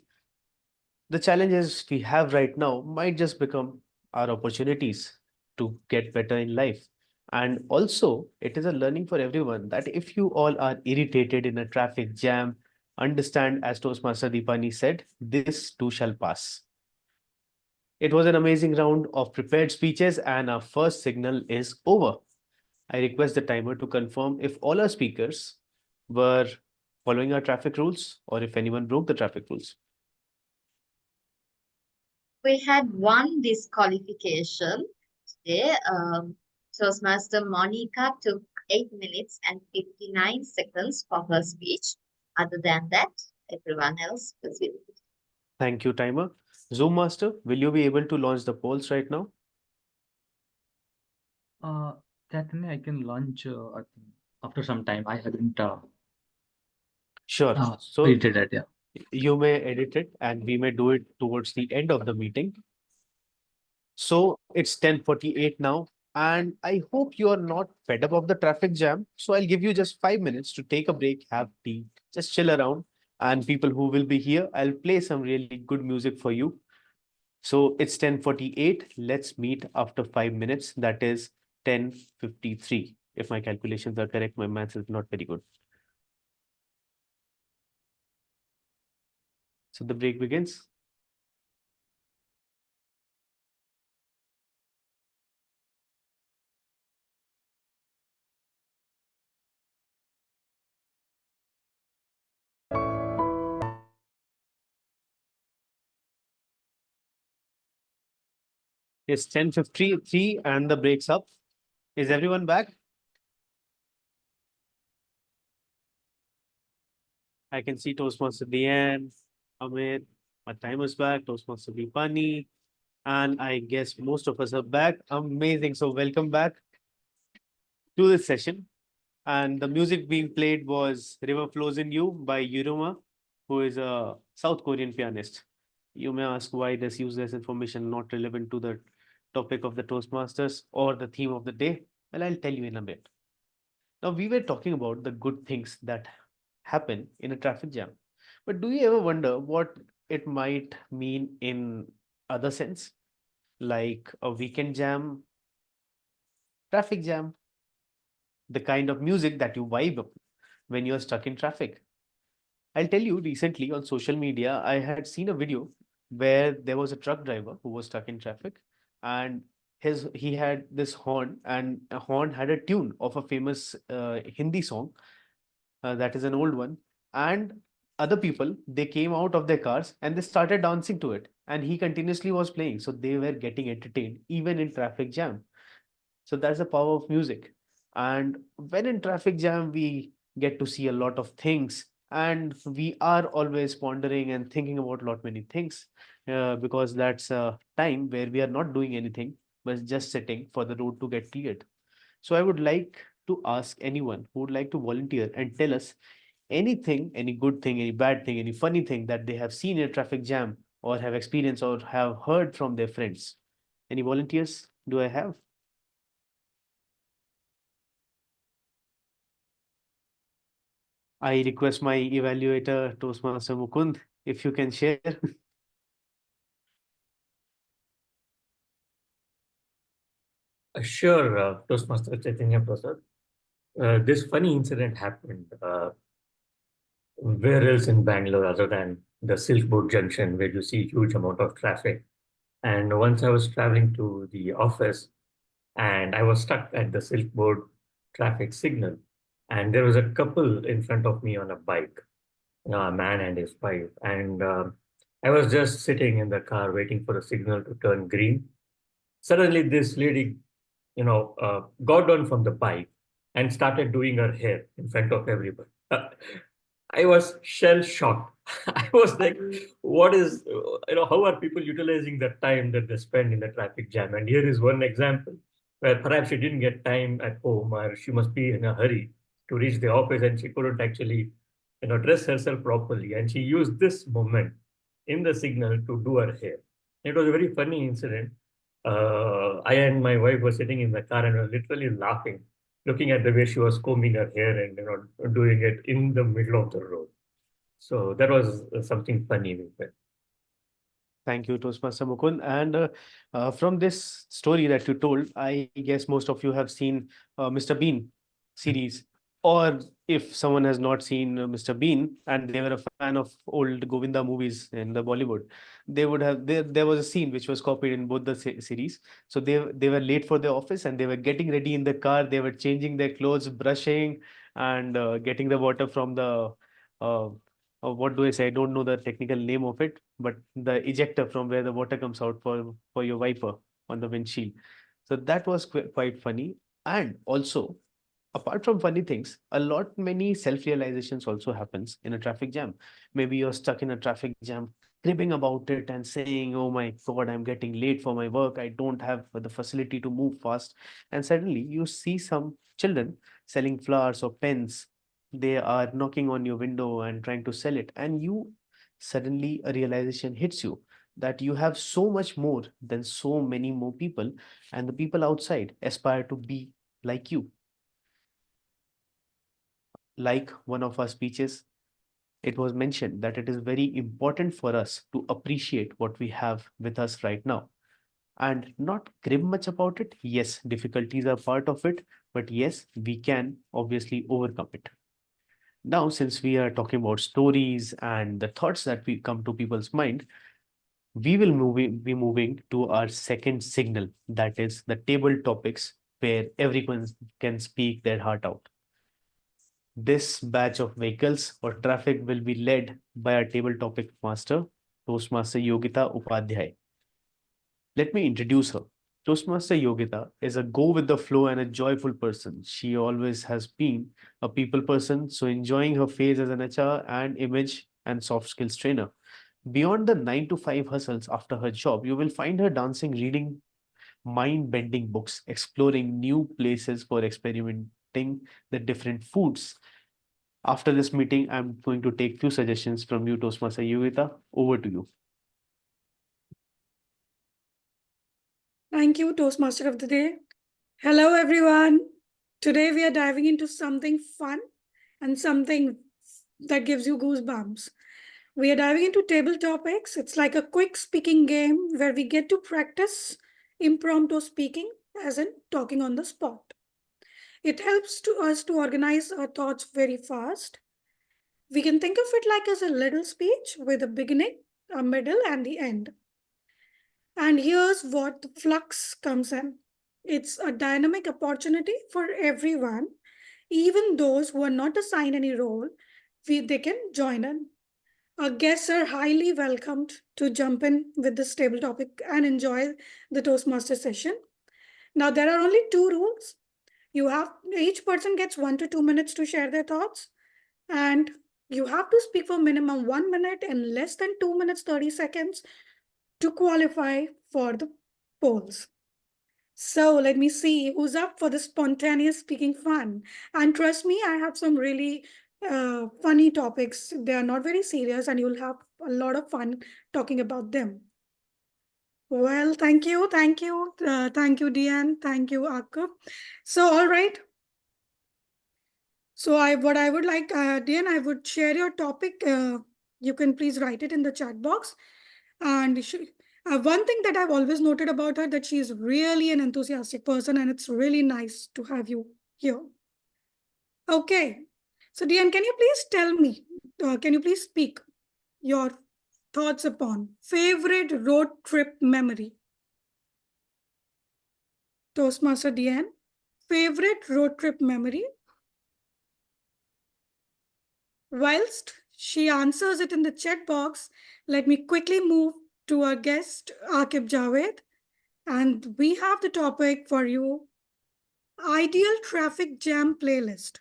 The challenges we have right now might just become our opportunities to get better in life. And also, it is a learning for everyone that if you all are irritated in a traffic jam, understand, as Toastmaster Deepani said, this too shall pass. It was an amazing round of prepared speeches, and our first signal is over. I request the timer to confirm if all our speakers were following our traffic rules or if anyone broke the traffic rules. We had one disqualification today. Toastmaster Monica took 8 minutes and 59 seconds for her speech. Other than that, everyone else was with it. Thank you, timer. Zoom Master, will you be able to launch the polls right now? Chaitanya, I can launch I think after some time. I haven't Sure. So edited it, yeah. you may edit it and we may do it towards the end of the meeting. So it's 10:48 now, and I hope you are not fed up of the traffic jam. So I'll give you just 5 minutes to take a break, have tea, just chill around. and people who will be here. I'll play some really good music for you. So it's 10:48. Let's meet after 5 minutes. That is 10:53. If my calculations are correct, my maths is not very good. So the break begins. It's 10:53 and the break's up. Is everyone back? I can see Toastmaster Diane, Amit, my timer's back, Toastmaster Deepani, and I guess most of us are back. Amazing. So welcome back to this session. And the music being played was River Flows in You by Yuruma, who is a South Korean pianist. You may ask why this useless information not relevant to the topic of the Toastmasters or the theme of the day. Well, I'll tell you in a bit. Now, we were talking about the good things that happen in a traffic jam. But do you ever wonder what it might mean in other sense, like a weekend jam, traffic jam, the kind of music that you vibe up when you're stuck in traffic? I'll tell you, recently on social media, I had seen a video where there was a truck driver who was stuck in traffic, and he had this horn, and a horn had a tune of a famous Hindi song, that is an old one. And other people, they came out of their cars and they started dancing to it. And he continuously was playing. So they were getting entertained even in traffic jam. So that's the power of music. And when in traffic jam, we get to see a lot of things. And we are always pondering and thinking about a lot many things, because that's a time where we are not doing anything, but just sitting for the road to get cleared. So I would like to ask anyone who would like to volunteer and tell us anything, any good thing, any bad thing, any funny thing that they have seen in a traffic jam or have experienced or have heard from their friends. Any volunteers do I have? I request my evaluator, Toastmaster Mukund, if you can share. Sure, Toastmaster Chaitanya Prasad. This funny incident happened where else in Bangalore other than the Silk Boat Junction, where you see huge amount of traffic. And once I was traveling to the office, and I was stuck at the Silk Boat traffic signal, and there was a couple in front of me on a bike, a man and his wife, and I was just sitting in the car waiting for the signal to turn green. Suddenly, this lady, got down from the bike and started doing her hair in front of everybody. I was shell shocked. I was like, what is, how are people utilizing the time that they spend in the traffic jam? And here is one example where perhaps she didn't get time at home, or she must be in a hurry to reach the office and she couldn't actually, dress herself properly. And she used this moment in the signal to do her hair. It was a very funny incident. I and my wife were sitting in the car and were literally laughing, looking at the way she was combing her hair and doing it in the middle of the road. So that was something funny with it. Thank you, Toastmaster Mukund. And from this story that you told, I guess most of you have seen Mr. Bean series. Or if someone has not seen Mr. Bean and they were a fan of old Govinda movies in the Bollywood, they would have there was a scene which was copied in both the series. So they were late for the office and they were getting ready in the car. They were changing their clothes, brushing, and getting the water from the what do I say? I don't know the technical name of it, but the ejector from where the water comes out for your wiper on the windshield. So that was quite funny. And also, apart from funny things, a lot many self-realizations also happens in a traffic jam. Maybe you're stuck in a traffic jam, cribbing about it and saying, oh my God, I'm getting late for my work. I don't have the facility to move fast. And suddenly you see some children selling flowers or pens. They are knocking on your window and trying to sell it. And you suddenly a realization hits you that you have so much more than so many more people, and the people outside aspire to be like you. Like one of our speeches, it was mentioned that it is very important for us to appreciate what we have with us right now and not grim much about it. Yes, difficulties are part of it, but yes, we can obviously overcome it. Now, since we are talking about stories and the thoughts that we come to people's mind, we will be moving to our second signal, that is the table topics, where everyone can speak their heart out. This batch of vehicles or traffic will be led by our table topic master, Toastmaster Yogita Upadhyay. Let me introduce her. Toastmaster Yogita is a go with the flow and a joyful person. She always has been a people person, so enjoying her phase as an HR and image and soft skills trainer. Beyond the 9 to 5 hustles after her job, you will find her dancing, reading mind-bending books, exploring new places for experimenting the different foods. After this meeting, I'm going to take few suggestions from you, Toastmaster Yogita. Over to you. Thank you, Toastmaster of the Day. Hello, everyone. Today we are diving into something fun and something that gives you goosebumps. We are diving into table topics. It's like a quick speaking game where we get to practice impromptu speaking, as in talking on the spot. It helps us to organize our thoughts very fast. We can think of it like as a little speech with a beginning, a middle, and the end. And here's what the flux comes in. It's a dynamic opportunity for everyone, even those who are not assigned any role, they can join in. Our guests are highly welcomed to jump in with this table topic and enjoy the Toastmaster session. Now, there are only 2 rules. Each person gets 1 to 2 minutes to share their thoughts, and you have to speak for minimum 1 minute and less than 2 minutes 30 seconds to qualify for the polls. So let me see who's up for the spontaneous speaking fun. And trust me, I have some really funny topics. They are not very serious, and you'll have a lot of fun talking about them. Well, thank you, thank you, thank you, Diane, thank you, Akab. So, all right. So, what I would like, Diane, I would share your topic. You can please write it in the chat box. And one thing that I've always noted about her, that she's really an enthusiastic person, and it's really nice to have you here. Okay. So, Diane, can you please tell me, can you please speak your thoughts upon favorite road trip memory? Toastmaster Diane, favorite road trip memory? Whilst she answers it in the chat box, let me quickly move to our guest, Akib Javed. And we have the topic for you, Ideal Traffic Jam Playlist.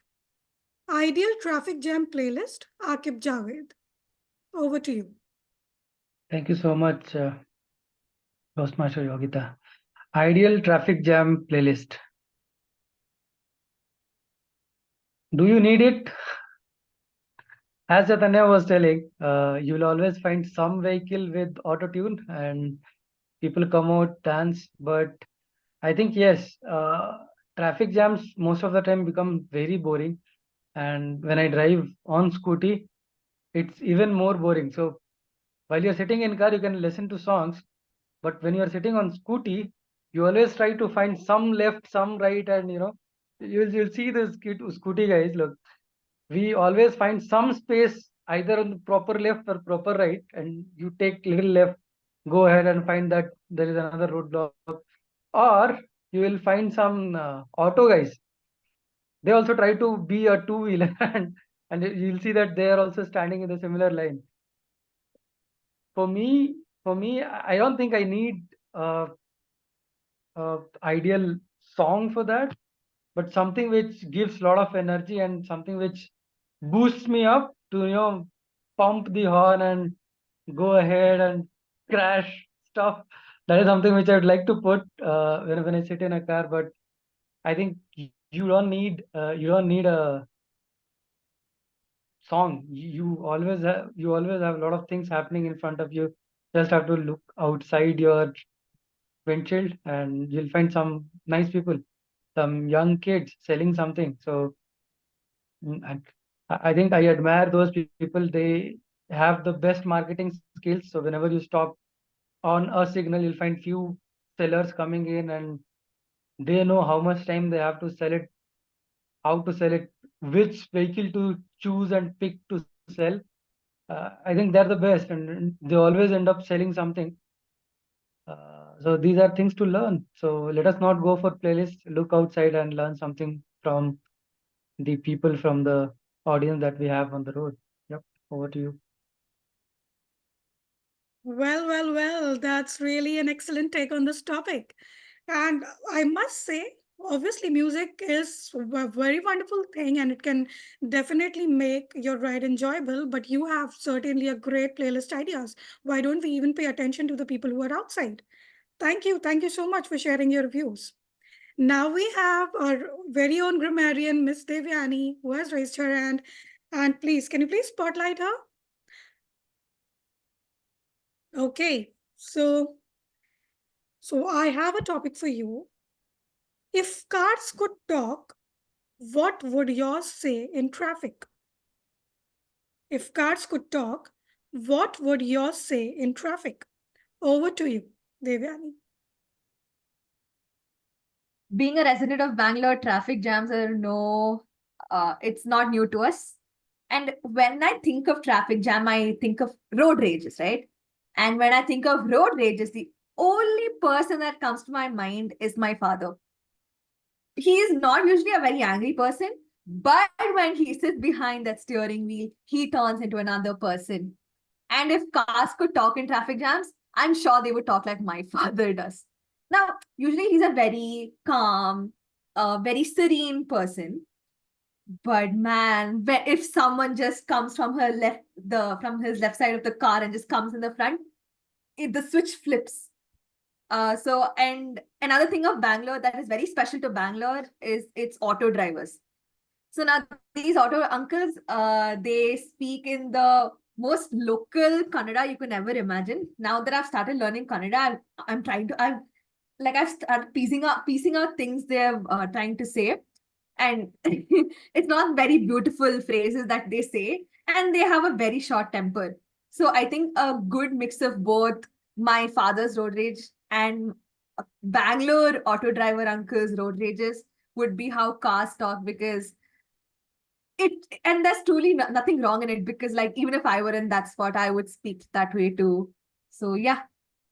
Ideal Traffic Jam Playlist, Akib Javed. Over to you. Thank you so much, Toastmaster Yogita. Ideal traffic jam playlist. Do you need it? As Chaitanya was telling, you'll always find some vehicle with auto tune and people come out, dance. But I think, yes, traffic jams most of the time become very boring. And when I drive on scooty, it's even more boring. So while you're sitting in car, you can listen to songs. But when you're sitting on scooty, you always try to find some left, some right, and you'll see the scooty guys. Look, we always find some space either on the proper left or proper right, and you take little left, go ahead and find that there is another roadblock, or you will find some auto guys. They also try to be a two-wheeler, and you'll see that they are also standing in a similar line. For me, I don't think I need ideal song for that, but something which gives a lot of energy and something which boosts me up to pump the horn and go ahead and crash stuff. That is something which I would like to put when I sit in a car. But I think you don't need a song. You always have a lot of things happening in front of you. Just have to look outside your windshield and you'll find some nice people, some young kids selling something. So I think I admire those people. They have the best marketing skills. So whenever you stop on a signal, you'll find few sellers coming in, and they know how much time they have to sell it, how to sell it, which vehicle to choose and pick to sell. I think they're the best, and they always end up selling something. So these are things to learn. So let us not go for playlists. Look outside and learn something from the people, from the audience that we have on the road. Yep, over to you. Well, that's really an excellent take on this topic. And I must say, obviously, music is a very wonderful thing and it can definitely make your ride enjoyable. But you have certainly a great playlist ideas. Why don't we even pay attention to the people who are outside? Thank you. Thank you so much for sharing your views. Now we have our very own grammarian, Miss Devayani, who has raised her hand. And please, can you please spotlight her? Okay, so I have a topic for you. If cars could talk, what would yours say in traffic? If cars could talk, what would yours say in traffic? Over to you, Devayani. Being a resident of Bangalore, traffic jams are it's not new to us. And when I think of traffic jam, I think of road rages, right? And when I think of road rages, the only person that comes to my mind is my father. He is not usually a very angry person, but when he sits behind that steering wheel, he turns into another person. And if cars could talk in traffic jams, I'm sure they would talk like my father does. Now, usually he's a very calm, very serene person. But man, if someone just comes from from his left side of the car and just comes in the front, the switch flips. And another thing of Bangalore that is very special to Bangalore is its auto drivers. So now these auto uncles, they speak in the most local Kannada you can ever imagine. Now that I've started learning Kannada, I've started piecing out things they're trying to say. And it's not very beautiful phrases that they say, and they have a very short temper. So I think a good mix of both my father's road rage and Bangalore auto driver uncle's road rages would be how cars talk, because and there's truly nothing wrong in it, because like even if I were in that spot, I would speak that way too. So yeah,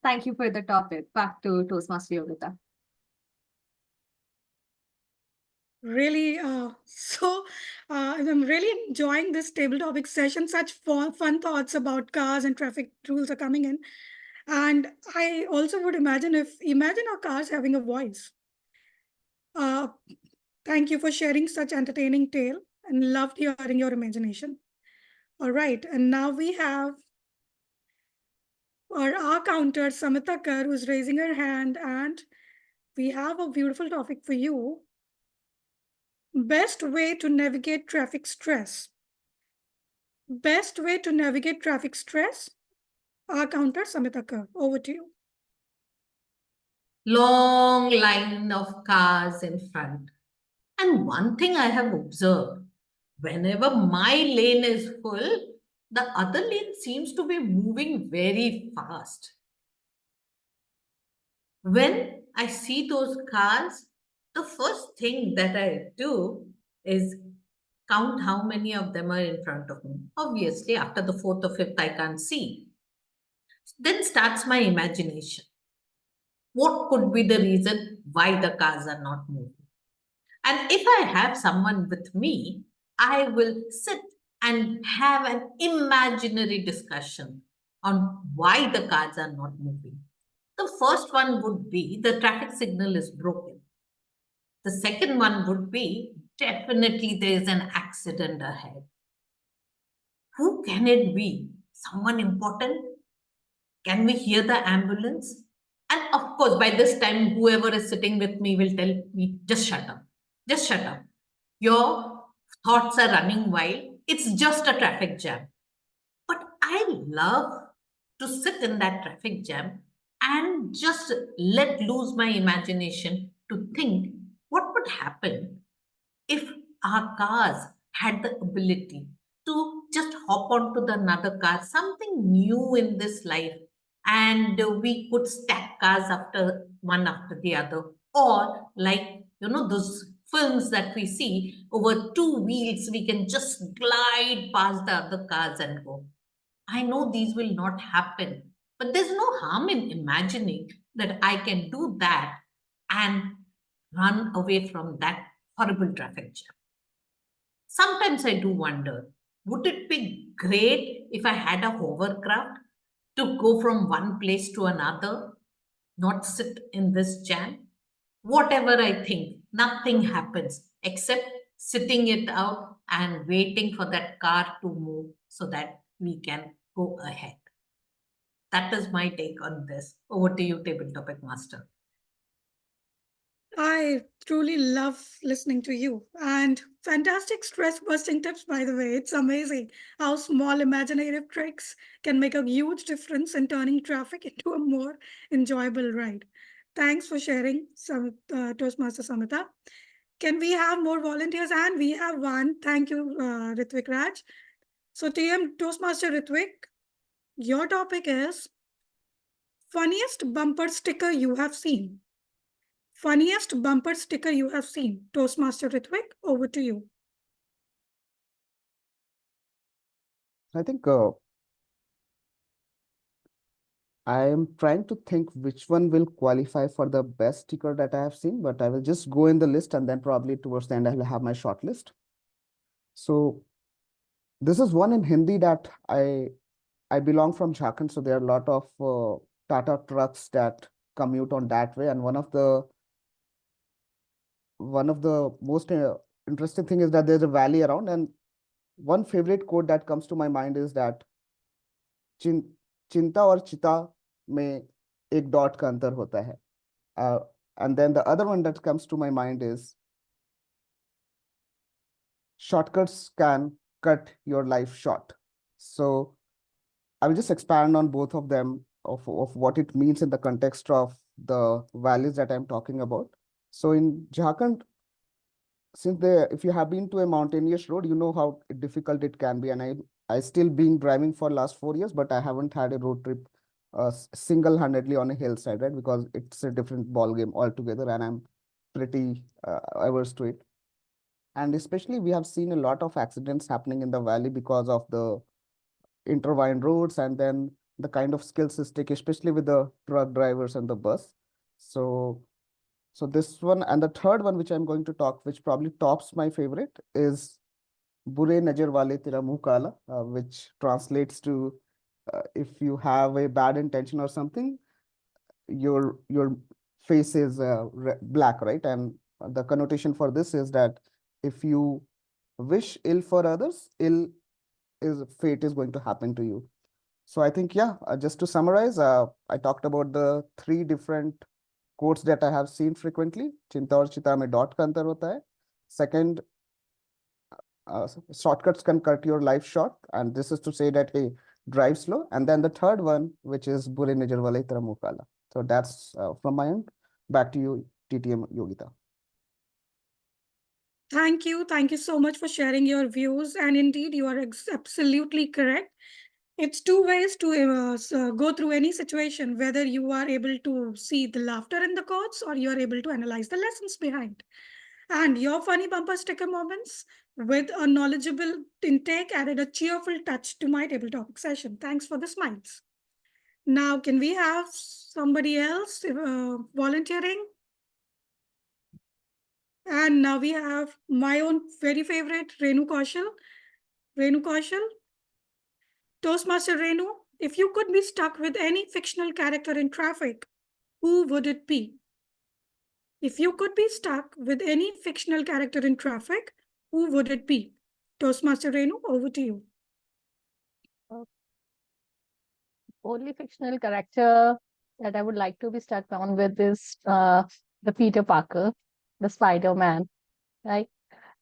thank you for the topic. Back to Toastmaster Yogita. Really, I'm really enjoying this table topic session. Such fun thoughts about cars and traffic rules are coming in. And I also would imagine our cars having a voice. Thank you for sharing such entertaining tale and loved hearing your imagination. All right, and now we have our counter, Samita Kar, who's raising her hand, and we have a beautiful topic for you. Best way to navigate traffic stress. Best way to navigate traffic stress. Our counter, Samita Kar, over to you. Long line of cars in front. And one thing I have observed, whenever my lane is full, the other lane seems to be moving very fast. When I see those cars, the first thing that I do is count how many of them are in front of me. Obviously, after the fourth or fifth, I can't see. Then starts my imagination. What could be the reason why the cars are not moving? And if I have someone with me, I will sit and have an imaginary discussion on why the cars are not moving. The first one would be the traffic signal is broken. The second one would be definitely there is an accident ahead. Who can it be? Someone important? Can we hear the ambulance? And of course, by this time, whoever is sitting with me will tell me, just shut up. Just shut up. Your thoughts are running wild. It's just a traffic jam. But I love to sit in that traffic jam and just let loose my imagination to think what would happen if our cars had the ability to just hop onto the another car, something new in this life, and we could stack cars after one after the other, or like those films that we see over two wheels, we can just glide past the other cars and go. I know these will not happen, but there's no harm in imagining that I can do that and run away from that horrible traffic jam. Sometimes I do wonder, would it be great if I had a hovercraft to go from one place to another, not sit in this jam? Whatever I think, nothing happens except sitting it out and waiting for that car to move so that we can go ahead. That is my take on this. Over to you, Table Topic Master. I truly love listening to you, and fantastic stress busting tips, by the way. It's amazing how small imaginative tricks can make a huge difference in turning traffic into a more enjoyable ride. Thanks for sharing, Toastmaster Samita. Can we have more volunteers? And we have one. Thank you, Ritvik Raj. So, Toastmaster Ritvik, your topic is funniest bumper sticker you have seen. Funniest bumper sticker you have seen. Toastmaster Ritvik, over to you. I think I am trying to think which one will qualify for the best sticker that I have seen, but I will just go in the list and then probably towards the end I will have my short list. So this is one in Hindi that I belong from Jharkhand, so there are a lot of Tata trucks that commute on that way, and one of the most interesting thing is that there's a valley around, and one favorite quote that comes to my mind is that चिंता और चिता में एक dot का अंतर होता है. And then the other one that comes to my mind is shortcuts can cut your life short. So I will just expand on both of them of what it means in the context of the values that I'm talking about. So in Jharkhand, if you have been to a mountainous road, you know how difficult it can be. And I still been driving for last 4 years, but I haven't had a road trip single-handedly on a hillside, right? Because it's a different ball game altogether, and I'm pretty averse to it. And especially we have seen a lot of accidents happening in the valley because of the intertwined roads and then the kind of skills it takes, especially with the truck drivers and the bus. So this one, and the third one, which I'm going to talk, which probably tops my favorite, is Bure Najar Wale Tera Muh Kala, which translates to if you have a bad intention or something, your face is black, right? And the connotation for this is that if you wish ill for others, fate is going to happen to you. So I think, yeah, just to summarize, I talked about the 3 different quotes that I have seen frequently. Chinta aur chita mein dot ka antar hota hai. Second, shortcuts can cut your life short, and this is to say that, hey, drive slow. And then the third one, which is Bure Najar Wale Tera Muh Kala. So that's from my end. Back to you, TTM Yogita. Thank you. Thank you so much for sharing your views. And indeed, you are absolutely correct. It's 2 ways to go through any situation, whether you are able to see the laughter in the quotes or you are able to analyze the lessons behind. And your funny bumper sticker moments with a knowledgeable intake added a cheerful touch to my table topic session. Thanks for the smiles. Now, can we have somebody else volunteering? And now we have my own very favorite, Renu Kaushal. Renu Kaushal. Toastmaster Renu, if you could be stuck with any fictional character in traffic, who would it be? If you could be stuck with any fictional character in traffic, who would it be? Toastmaster Renu, over to you. Only fictional character that I would like to be stuck on with is the Peter Parker, the Spider-Man, right?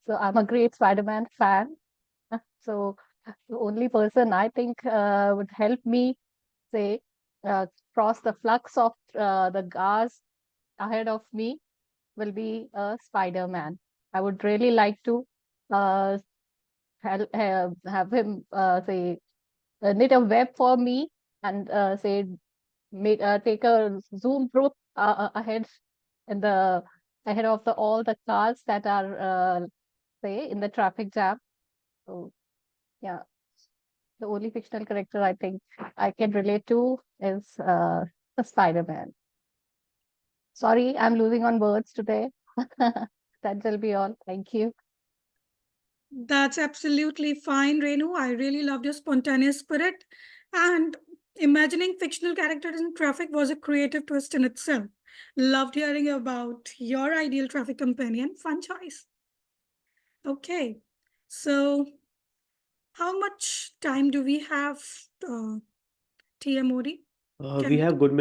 So I'm a great Spider-Man fan. So the only person I think would help me, say, cross the flux of the cars ahead of me will be a Spider-Man. I would really like to have him say knit a web for me and say take a zoom through ahead in the ahead of all the cars that are say in the traffic jam. So yeah, the only fictional character I think I can relate to is the Spider-Man. Sorry, I'm losing on words today. That will be all. Thank you. That's absolutely fine, Renu. I really loved your spontaneous spirit. And imagining fictional characters in traffic was a creative twist in itself. Loved hearing about your ideal traffic companion. Fun choice. Okay, so how much time do we have, TMOD? We have good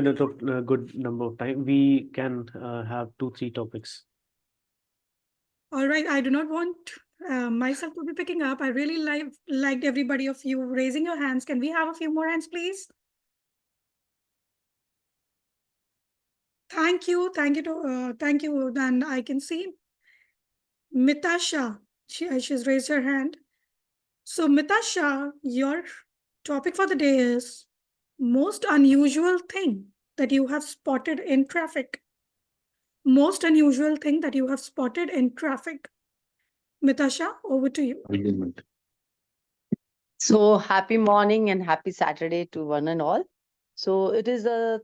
number of time. We can have 2-3 topics. All right, I do not want myself to be picking up. I really liked everybody of you raising your hands. Can we have a few more hands, please? Thank you, thank you. And I can see Mitasha. She's raised her hand. So Mitasha, your topic for the day is most unusual thing that you have spotted in traffic. Most unusual thing that you have spotted in traffic. Mitasha, over to you. So happy morning and happy Saturday to one and all. So it is a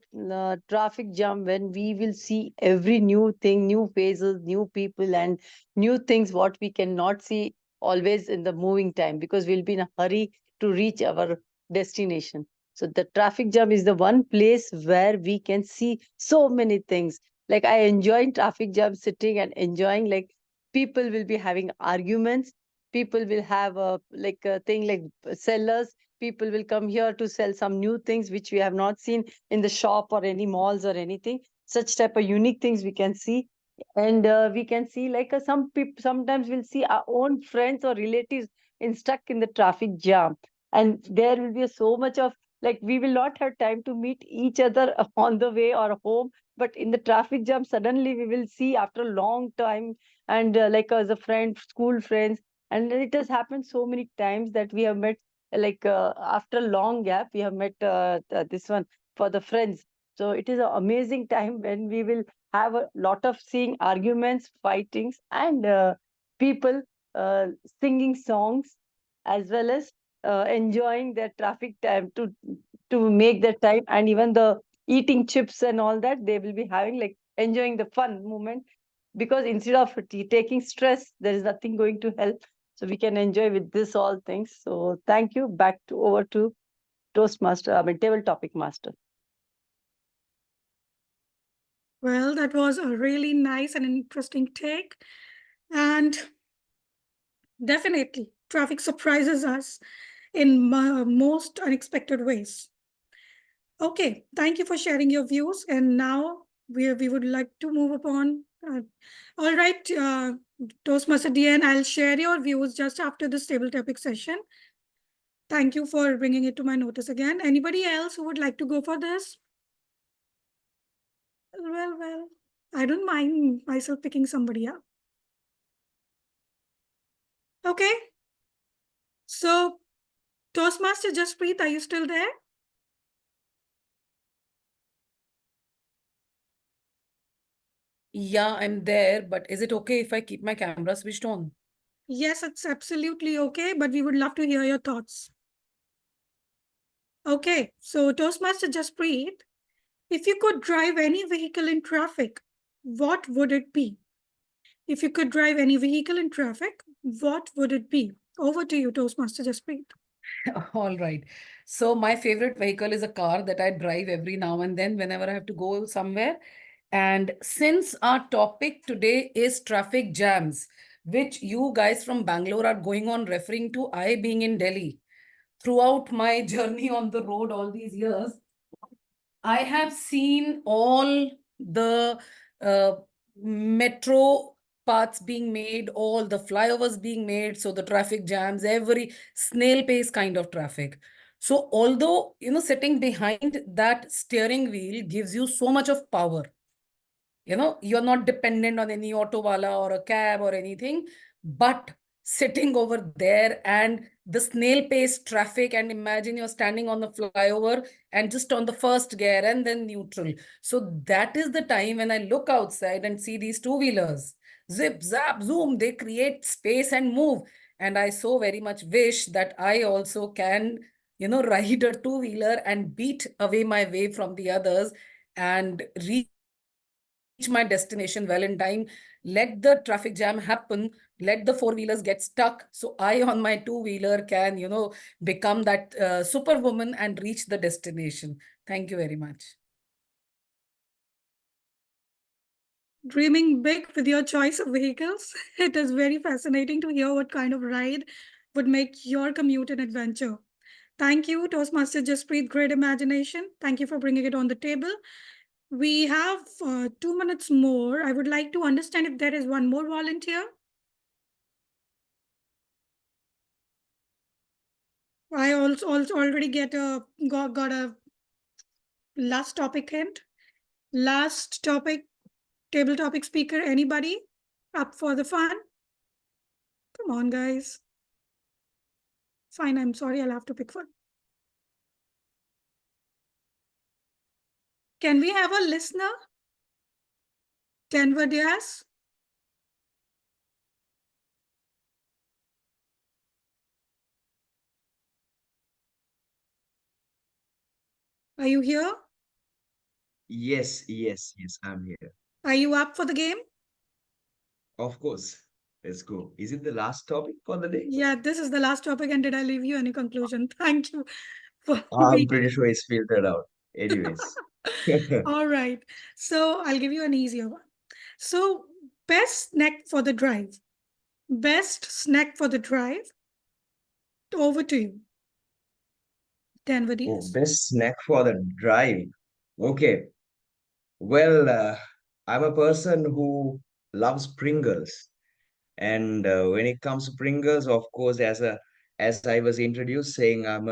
traffic jam when we will see every new thing, new faces, new people, and new things what we cannot see always in the moving time because we'll be in a hurry to reach our destination. So the traffic jam is the one place where we can see so many things. Like I enjoy traffic jam sitting and enjoying like people will be having arguments. People will have a thing like sellers. People will come here to sell some new things which we have not seen in the shop or any malls or anything. Such type of unique things we can see, and we can see like some people. Sometimes we'll see our own friends or relatives stuck in the traffic jam, and there will be so much of like we will not have time to meet each other on the way or home. But in the traffic jam, suddenly we will see after a long time, and like as a friend, school friends. And it has happened so many times that we have met, after a long gap, we have met this one for the friends. So it is an amazing time when we will have a lot of seeing arguments, fightings, and people singing songs as well as enjoying their traffic time to make their time, and even the eating chips and all that they will be having like enjoying the fun moment because instead of taking stress, there is nothing going to help. So we can enjoy with this all things. So thank you. Back to over to Toastmaster, table topic master. Well, that was a really nice and interesting take. And definitely, traffic surprises us in most unexpected ways. Okay, thank you for sharing your views. And now we would like to move upon. All right, Toastmaster DN, I'll share your views just after this table topic session. Thank you for bringing it to my notice again. Anybody else who would like to go for this? Well, I don't mind myself picking somebody up. Okay. So, Toastmaster Jaspreet, are you still there? Yeah, I'm there, but is it okay if I keep my camera switched on? Yes, it's absolutely okay, but we would love to hear your thoughts. Okay, so Toastmaster Jaspreet, if you could drive any vehicle in traffic, what would it be? If you could drive any vehicle in traffic, what would it be? Over to you, Toastmaster Jaspreet. All right. So my favorite vehicle is a car that I drive every now and then whenever I have to go somewhere. And since our topic today is traffic jams, which you guys from Bangalore are going on referring to, I being in Delhi, throughout my journey on the road all these years, I have seen all the metro paths being made, all the flyovers being made, so the traffic jams, every snail pace kind of traffic. So although, sitting behind that steering wheel gives you so much of power, you're not dependent on any auto wala or a cab or anything, but sitting over there and the snail pace traffic, and imagine you're standing on the flyover and just on the first gear and then neutral. So that is the time when I look outside and see these two-wheelers. Zip, zap, zoom, they create space and move. And I so very much wish that I also can, ride a two-wheeler and beat away my way from the others and reach my destination well in time. Let the traffic jam happen. Let the four-wheelers get stuck. So I on my two-wheeler can, become that superwoman and reach the destination. Thank you very much. Dreaming big with your choice of vehicles. It is very fascinating to hear what kind of ride would make your commute an adventure. Thank you, Toastmaster Jaspreet. Great imagination. Thank you for bringing it on the table. We have 2 minutes more. I would like to understand if there is one more volunteer. I also already got a last topic hint. Last topic, table topic speaker. Anybody up for the fun? Come on, guys. Fine, I'm sorry, I'll have to pick one. Can we have a listener? 10 word yes. Are you here? Yes, I'm here. Are you up for the game? Of course. Let's go. Is it the last topic for the day? Yeah, this is the last topic. And did I leave you any conclusion? Thank you for I'm being pretty sure it's filtered out. Anyways. all right. So I'll give you an easier one. So best snack for the drive. Best snack for the drive. Over to you. 10 word Oh, yes. best snack for the drive. Okay. Well, I'm a person who loves Pringles. And when it comes to Pringles, of course, as I was introduced saying, I'm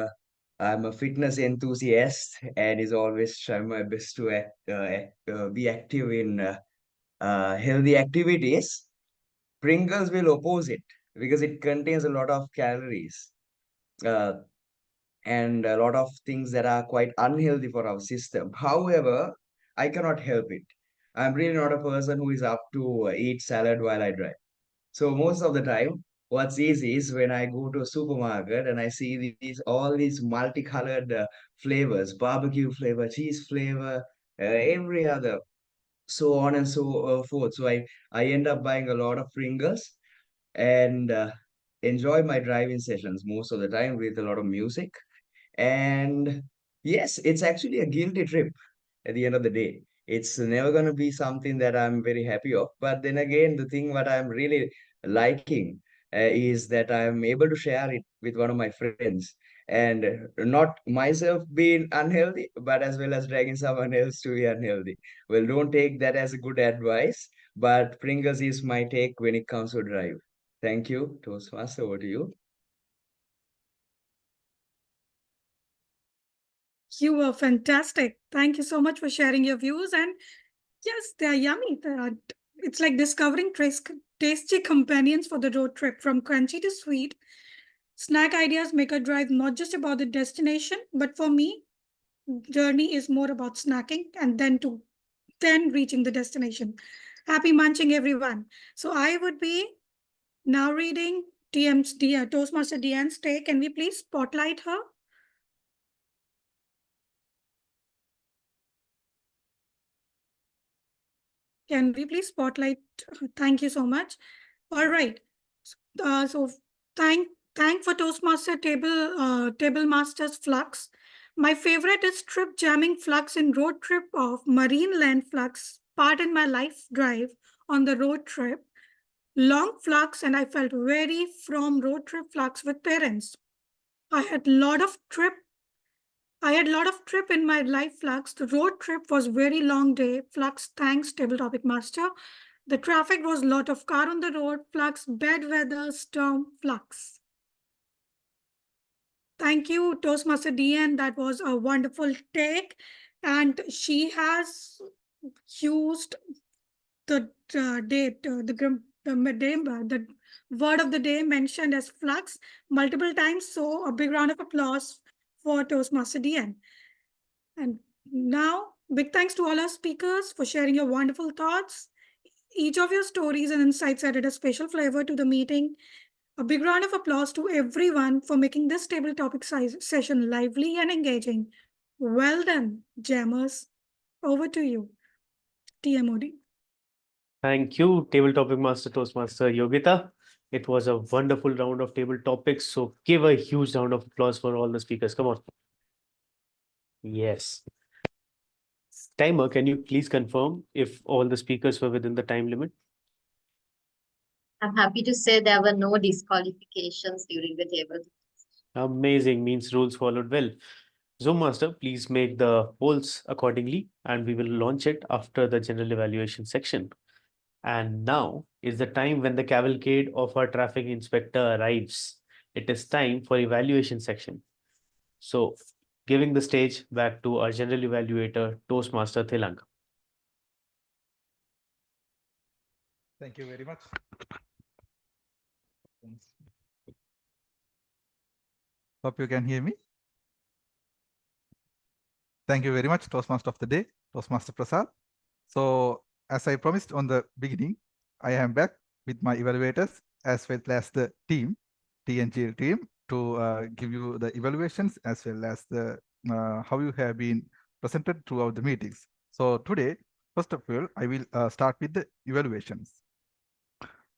a fitness enthusiast and is always trying my best to be active in healthy activities. Pringles will oppose it because it contains a lot of calories uh, and a lot of things that are quite unhealthy for our system. However, I cannot help it. I'm really not a person who is up to eat salad while I drive. So most of the time, what's easy is when I go to a supermarket and I see all these multicolored flavors, barbecue flavor, cheese flavor, every other, so on and so forth. So I end up buying a lot of Pringles and enjoy my driving sessions most of the time with a lot of music. And yes, it's actually a guilty trip at the end of the day. It's never going to be something that I'm very happy of. But then again, the thing what I'm really liking is that I'm able to share it with one of my friends and not myself being unhealthy, but as well as dragging someone else to be unhealthy. Well, don't take that as a good advice, but Pringles is my take when it comes to drive. Thank you, Toastmaster. Over to you. You were fantastic. Thank you so much for sharing your views. And yes, they are yummy. It's like discovering tasty companions for the road trip. From crunchy to sweet, snack ideas make a drive not just about the destination, but for me, journey is more about snacking and then reaching the destination. Happy munching, everyone. So I would be now reading Toastmaster Deanne's take. Can we please spotlight her? Can we please spotlight? Thank you so much. All right. So thank for Toastmaster Table Masters Flux. My favorite is trip jamming flux in road trip of Marine Land Flux, part in my life drive on the road trip. Long flux, and I felt very from road trip flux with parents. I had a lot of trip in my life flux. The road trip was very long day. Flux, thanks, Table Topic Master. The traffic was lot of car on the road. Flux, bad weather, storm, flux. Thank you, Toastmaster Deanne. That was a wonderful take. And she has used the word of the day mentioned as flux multiple times. So a big round of applause for Toastmaster DN. And now, big thanks to all our speakers for sharing your wonderful thoughts. Each of your stories and insights added a special flavor to the meeting. A big round of applause to everyone for making this table topic session lively and engaging. Well done, jammers. Over to you, TMOD. Thank you, Table Topic Master Toastmaster Yogita. It was a wonderful round of table topics. So give a huge round of applause for all the speakers. Come on. Yes. Timer, can you please confirm if all the speakers were within the time limit? I'm happy to say there were no disqualifications during the table. Amazing, means rules followed well. Zoom Master, please make the polls accordingly and we will launch it after the general evaluation section. And now is the time when the cavalcade of our traffic inspector arrives. It is time for evaluation section. So giving the stage back to our general evaluator, Toastmaster Thilanga. Thank you very much. Hope you can hear me. Thank you very much, Toastmaster of the day, Toastmaster Prasad. So as I promised on the beginning, I am back with my evaluators as well as the team, TNGL team, to give you the evaluations as well as the how you have been presented throughout the meetings. So today, first of all, I will start with the evaluations.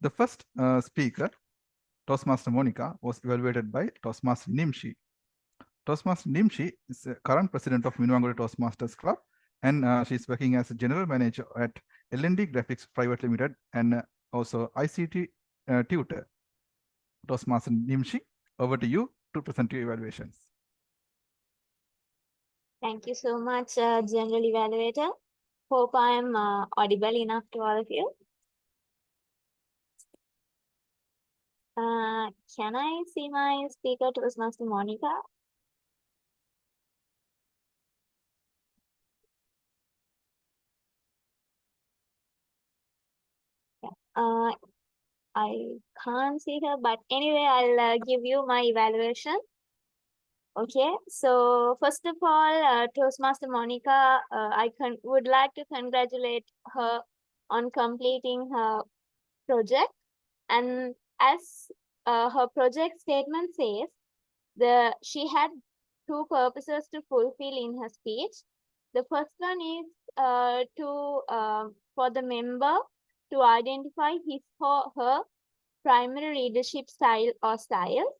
The first speaker, Toastmaster Monica, was evaluated by Toastmaster Nimshi. Toastmaster Nimshi is the current president of Minuanguri Toastmasters Club, and she's working as a general manager at L&D Graphics Private Limited and also ICT tutor. Toastmaster Nimshi, over to you to present your evaluations. Thank you so much, General Evaluator. Hope I am audible enough to all of you. Can I see my speaker, Toastmaster Monica? I can't see her, but anyway, I'll give you my evaluation. Okay, so first of all, Toastmaster Monica, I would like to congratulate her on completing her project. And as her project statement says, she had two purposes to fulfill in her speech. The first one is for the member to identify his or her primary leadership style or styles.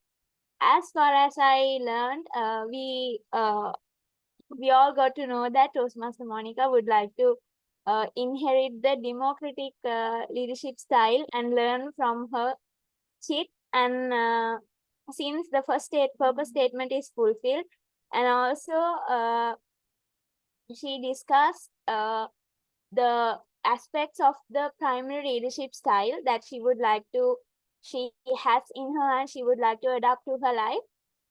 As far as I learned, we all got to know that Toastmaster Monica would like to inherit the democratic leadership style and learn from her chit. And since the first purpose statement is fulfilled, and also she discussed the aspects of the primary leadership style that she has in her and she would like to adapt to her life.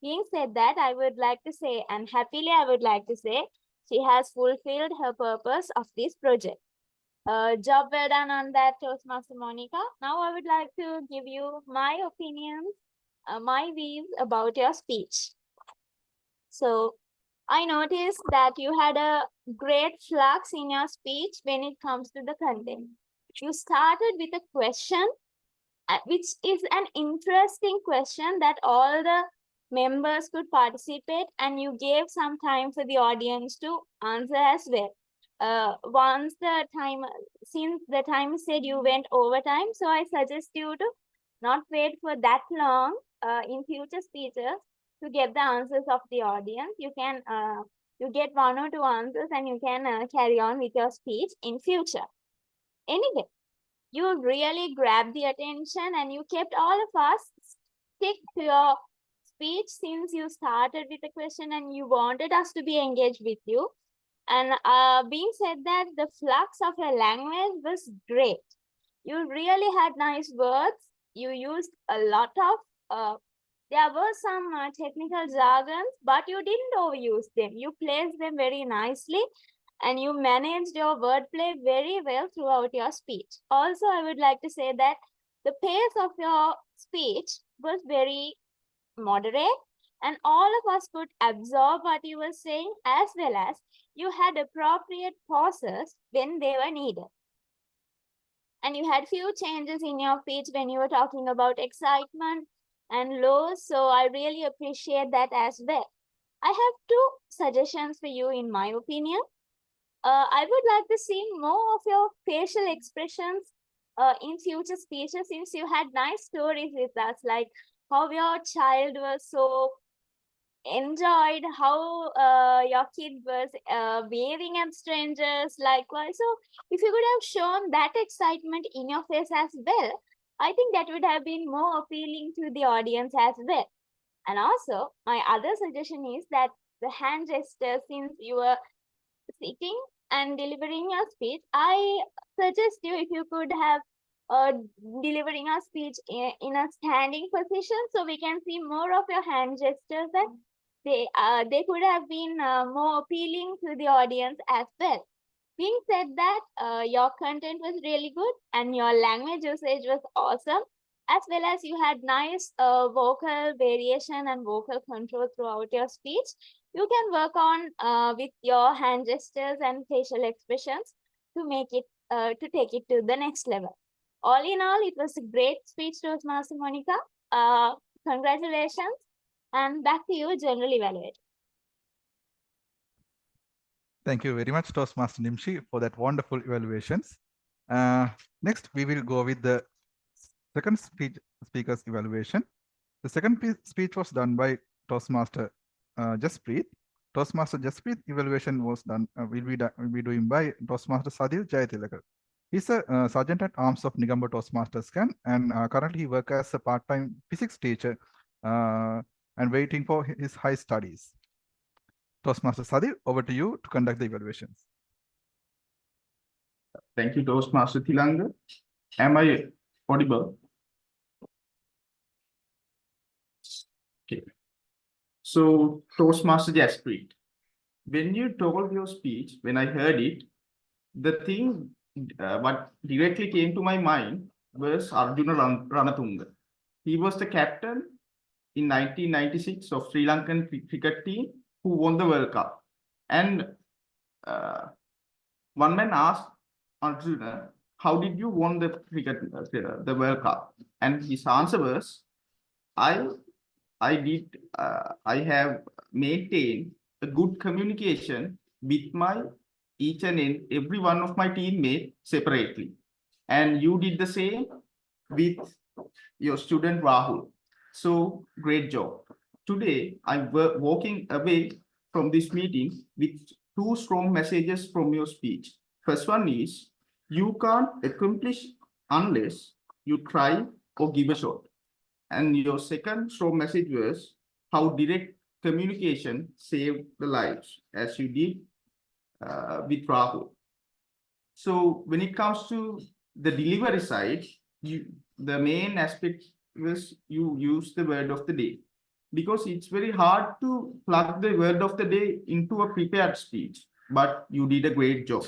Being said that, I would like to say, and happily I would like to say, she has fulfilled her purpose of this project. Job well done on that, Toastmaster Monica. Now I would like to give you my opinions, my views about your speech. So I noticed that you had a great flux in your speech when it comes to the content. You started with a question, which is an interesting question that all the members could participate, and you gave some time for the audience to answer as well. Since the time said you went over time, so I suggest you to not wait for that long in future speeches to get the answers of the audience. You can you get one or two answers and you can carry on with your speech in future. Anyway, you really grabbed the attention and you kept all of us stick to your speech since you started with a question and you wanted us to be engaged with you. And being said that, the flux of your language was great. You really had nice words. You used a lot of there were some technical jargons, but you didn't overuse them. You placed them very nicely and you managed your wordplay very well throughout your speech. Also, I would like to say that the pace of your speech was very moderate, and all of us could absorb what you were saying, as well as you had appropriate pauses when they were needed. And you had few changes in your speech when you were talking about excitement and lows, so I really appreciate that as well. I have two suggestions for you in my opinion. I would like to see more of your facial expressions in future speeches, since you had nice stories with us, like how your child was so enjoyed, how your kid was waving at strangers likewise. So if you could have shown that excitement in your face as well, I think that would have been more appealing to the audience as well. And also, my other suggestion is that the hand gesture, since you were sitting and delivering your speech, I suggest you, if you could have delivering a speech in a standing position, so we can see more of your hand gestures, and they could have been more appealing to the audience as well. Being said that, your content was really good and your language usage was awesome, as well as you had nice vocal variation and vocal control throughout your speech. You can work on with your hand gestures and facial expressions to make it to take it to the next level. All in all, it was a great speech, Toastmaster Monica. Congratulations, and back to you, General Evaluator. Thank you very much, Toastmaster Nimshi, for that wonderful evaluations. Next, we will go with the second speaker's evaluation. The second speech was done by Toastmaster Jaspreet. Toastmaster Jaspreet evaluation was done, will be doing by Toastmaster Sadil Jayathilake. He's a Sergeant at Arms of Negombo Toastmasters camp, and currently he works as a part-time physics teacher and waiting for his high studies. Toastmaster Sadil, over to you to conduct the evaluations. Thank you, Toastmaster Thilanga. Am I audible? Okay. So, Toastmaster Jaspreet, when you told your speech, when I heard it, the thing what directly came to my mind was Arjuna Ranatunga. He was the captain in 1996 of Sri Lankan cricket team who won the World Cup. And one man asked Arjuna, how did you won the cricket, the World Cup? And his answer was, I have maintained a good communication with each and every one of my teammates separately. And you did the same with your student Rahul. So great job. Today, I'm walking away from this meeting with two strong messages from your speech. First one is, you can't accomplish unless you try or give a shot. And your second strong message was how direct communication saved the lives, as you did with Rahul. So when it comes to the delivery side, the main aspect was you use the word of the day, because it's very hard to plug the word of the day into a prepared speech, but you did a great job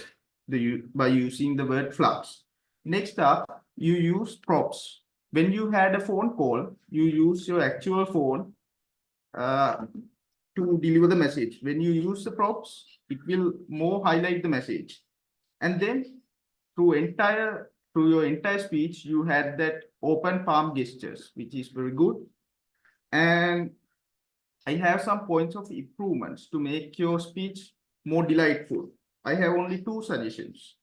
by using the word flux. Next up, you use props. When you had a phone call, you use your actual phone to deliver the message. When you use the props, it will more highlight the message. And then through your entire speech, you had that open palm gestures, which is very good. And I have some points of improvements to make your speech more delightful. I have only two suggestions.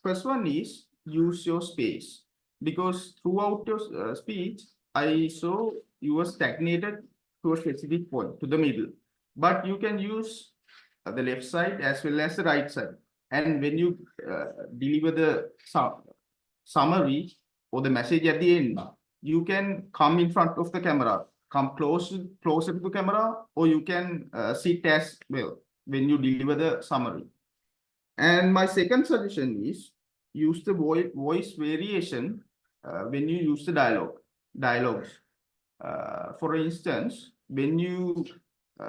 First one is use your space, because throughout your speech, I saw you were stagnated to a specific point, to the middle. But you can use the left side as well as the right side. And when you deliver the summary or the message at the end, you can come in front of the camera, come closer to the camera, or you can sit as well when you deliver the summary. And my second suggestion is use the voice variation when you use the dialogues. For instance, when you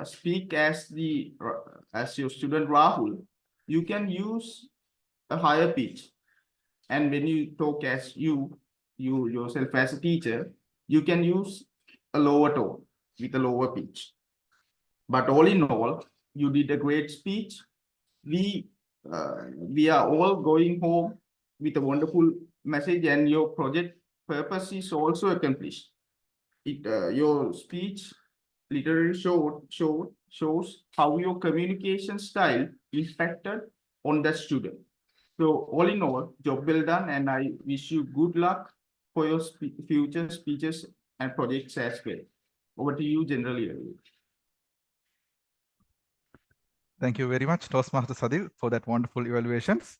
speak as your student Rahul, you can use a higher pitch. And when you talk as you you yourself as a teacher, you can use a lower tone with a lower pitch. But all in all, you did a great speech. We are all going home with a wonderful message, and your project purpose is also accomplished. Your speech literally shows how your communication style impacted on the student. So all in all, job well done, and I wish you good luck for your future speeches and projects as well. Over to you, generally. Thank you very much, Toastmaster Sadil, for that wonderful evaluations.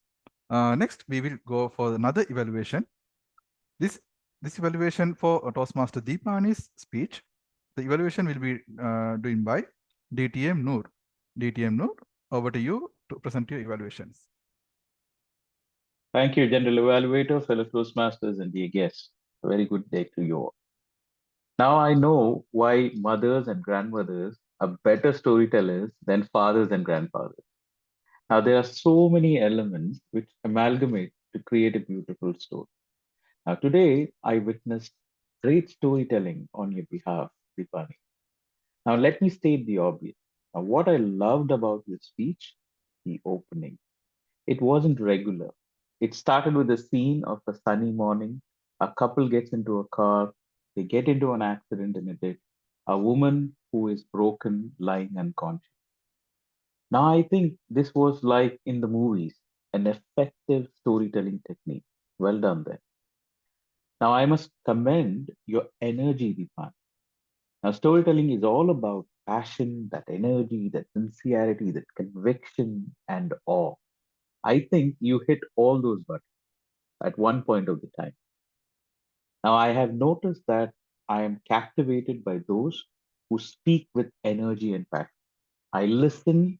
Next, we will go for another evaluation. This evaluation for Toastmaster Deepani's speech. The evaluation will be doing by DTM Noor. DTM Noor, over to you to present your evaluations. Thank you, General Evaluator, fellow Toastmasters, and dear guests. A very good day to you all. Now I know why mothers and grandmothers are better storytellers than fathers and grandfathers. Now there are so many elements which amalgamate to create a beautiful story. Now today I witnessed great storytelling on your behalf, Deepani. Now let me state the obvious. Now what I loved about your speech, the opening. It wasn't regular. It started with a scene of a sunny morning. A couple gets into a car. They get into an accident in a ditch. A woman who is broken, lying unconscious. Now, I think this was like in the movies, an effective storytelling technique. Well done there. Now, I must commend your energy, Deepan. Now, storytelling is all about passion, that energy, that sincerity, that conviction, and awe. I think you hit all those buttons at one point of the time. Now, I have noticed that I am captivated by those who speak with energy and passion. I listen,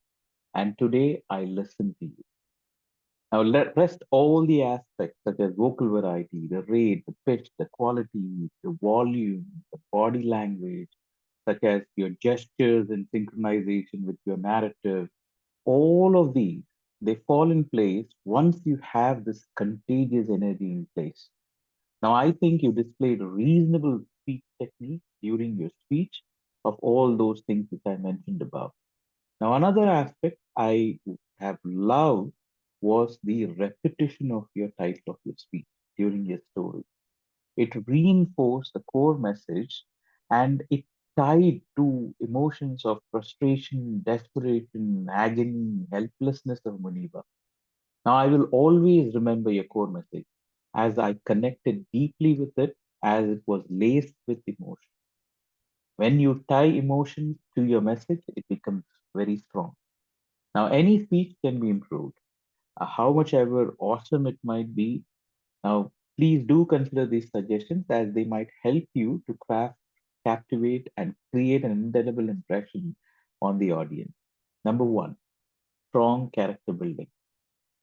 and today I listen to you. Now, rest all the aspects such as vocal variety, the rate, the pitch, the quality, the volume, the body language, such as your gestures and synchronization with your narrative. All of these, they fall in place once you have this contagious energy in place. Now, I think you displayed a reasonable speech technique during your speech of all those things which I mentioned above. Now, another aspect I have loved was the repetition of your title of your speech during your story. It reinforced the core message and it tied to emotions of frustration, desperation, agony, helplessness of Muniba. Now, I will always remember your core message as I connected deeply with it as it was laced with emotion. When you tie emotions to your message, it becomes very strong. Now, any speech can be improved, how much ever awesome it might be. Now, please do consider these suggestions as they might help you to craft, captivate, and create an indelible impression on the audience. Number one, strong character building.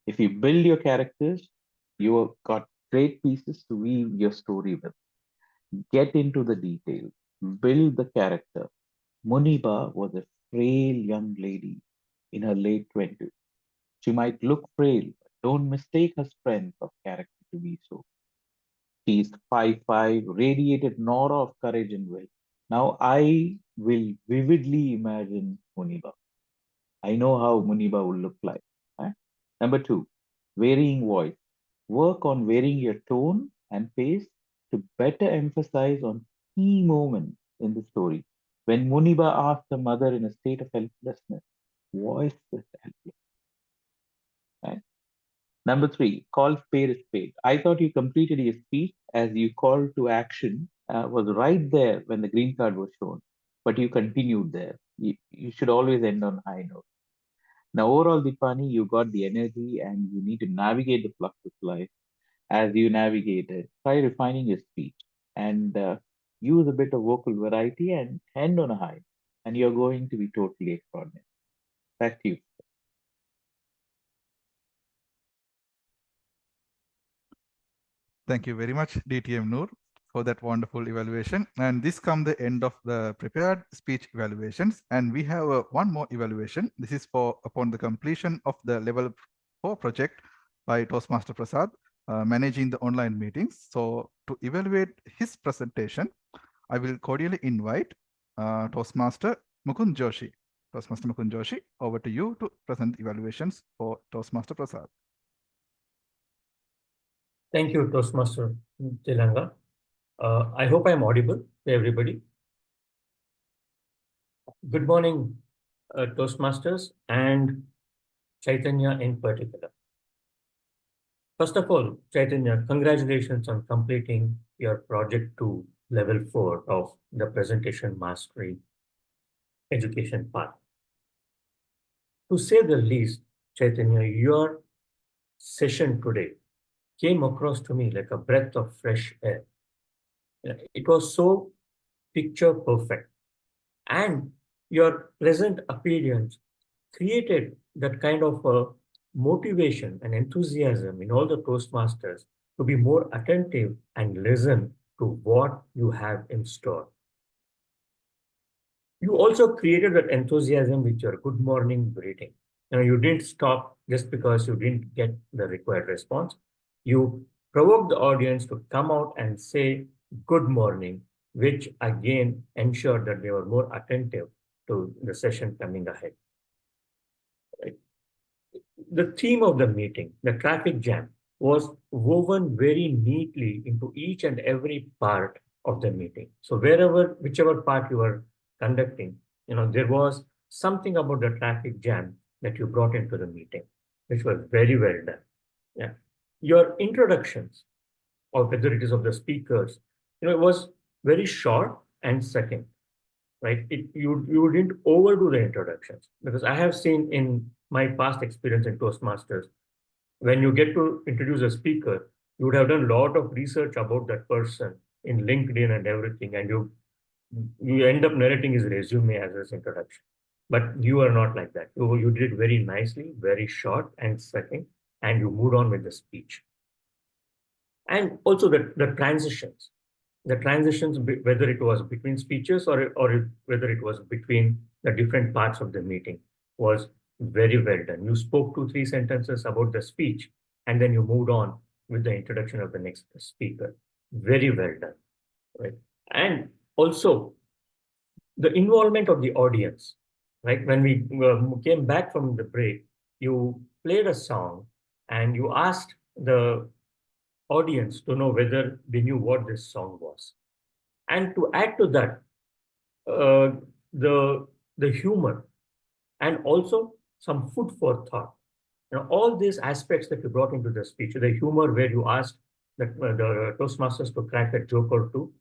If you build your characters, you have got great pieces to weave your story with. Get into the details, build the character. Muniba was a frail young lady in her late 20s. She might look frail, but don't mistake her strength of character to be so. She is 5'5", radiated an aura of courage and will. Now I will vividly imagine Muniba. I know how Muniba will look like. Right? Number two, varying voice. Work on varying your tone and pace to better emphasize on key moments in the story. When Muniba asked her mother in a state of helplessness, voice this helpless. Right? Number three, call spade a spade. I thought you completed your speech as you called to action was right there when the green card was shown, but you continued there. You should always end on a high note. Now, overall, Deepani, you got the energy and you need to navigate the flux of life. As you navigate it, try refining your speech and use a bit of vocal variety and end on a high, and you're going to be totally extraordinary. Back to you. Thank you very much, DTM Noor, for that wonderful evaluation. And this comes the end of the prepared speech evaluations. And we have one more evaluation. This is for upon the completion of the level 4 project by Toastmaster Prasad. managing the online meetings. So to evaluate his presentation, I will cordially invite Toastmaster Mukund Joshi. Toastmaster Mukund Joshi, over to you to present evaluations for Toastmaster Prasad. Thank you, Toastmaster Thilanga. I hope I'm audible to everybody. Good morning, Toastmasters and Chaitanya in particular. First of all, Chaitanya, congratulations on completing your project to level 4 of the presentation mastery education part. To say the least, Chaitanya, your session today came across to me like a breath of fresh air. It was so picture perfect, and your present appearance created that kind of a motivation and enthusiasm in all the Toastmasters to be more attentive and listen to what you have in store. You also created that enthusiasm with your good morning greeting. You didn't stop just because you didn't get the required response. You provoked the audience to come out and say good morning, which again ensured that they were more attentive to the session coming ahead. Right. The theme of the meeting, the traffic jam, was woven very neatly into each and every part of the meeting. So whichever part you were conducting, there was something about the traffic jam that you brought into the meeting, which was very well done. Yeah. Your introductions, or whether it is of the speakers, it was very short and succinct, right? You didn't overdo the introductions, because I have seen in my past experience in Toastmasters, when you get to introduce a speaker, you would have done a lot of research about that person in LinkedIn and everything, and you end up narrating his resume as his introduction. But you are not like that. You did it very nicely, very short and succinct, and you moved on with the speech. And also the transitions, whether it was between speeches or whether it was between the different parts of the meeting, was very well done. You spoke 2-3 sentences about the speech, and then you moved on with the introduction of the next speaker. Very well done, right? And also the involvement of the audience, right? When we came back from the break, you played a song and you asked the audience to know whether they knew what this song was. And to add to that, the humor and also some food for thought. All these aspects that you brought into the speech, the humor where you asked the Toastmasters to crack a joke or two,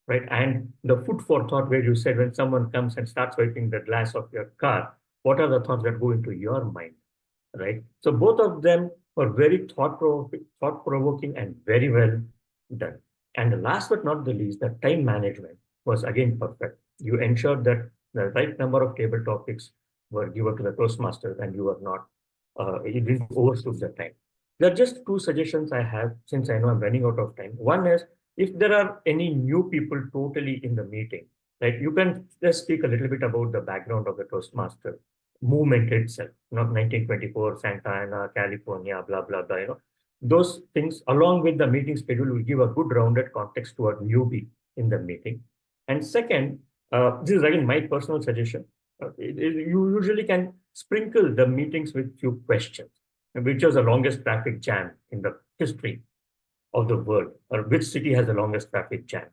right? And the food for thought where you said when someone comes and starts wiping the glass of your car, what are the thoughts that go into your mind, right? So both of them were very thought-provoking and very well done. And last but not the least, the time management was again perfect. You ensured that the right number of table topics were given to the Toastmasters, and you were not, you didn't overshoot the time. There are just 2 suggestions I have, since I know I'm running out of time. One is, if there are any new people totally in the meeting, right, you can just speak a little bit about the background of the Toastmaster movement itself, 1924, Santa Ana, California, blah, blah, blah, those things along with the meeting schedule will give a good rounded context to a newbie in the meeting. And second, this is again my personal suggestion. You usually can sprinkle the meetings with few questions, which was the longest traffic jam in the history of the world, or which city has the longest traffic jam,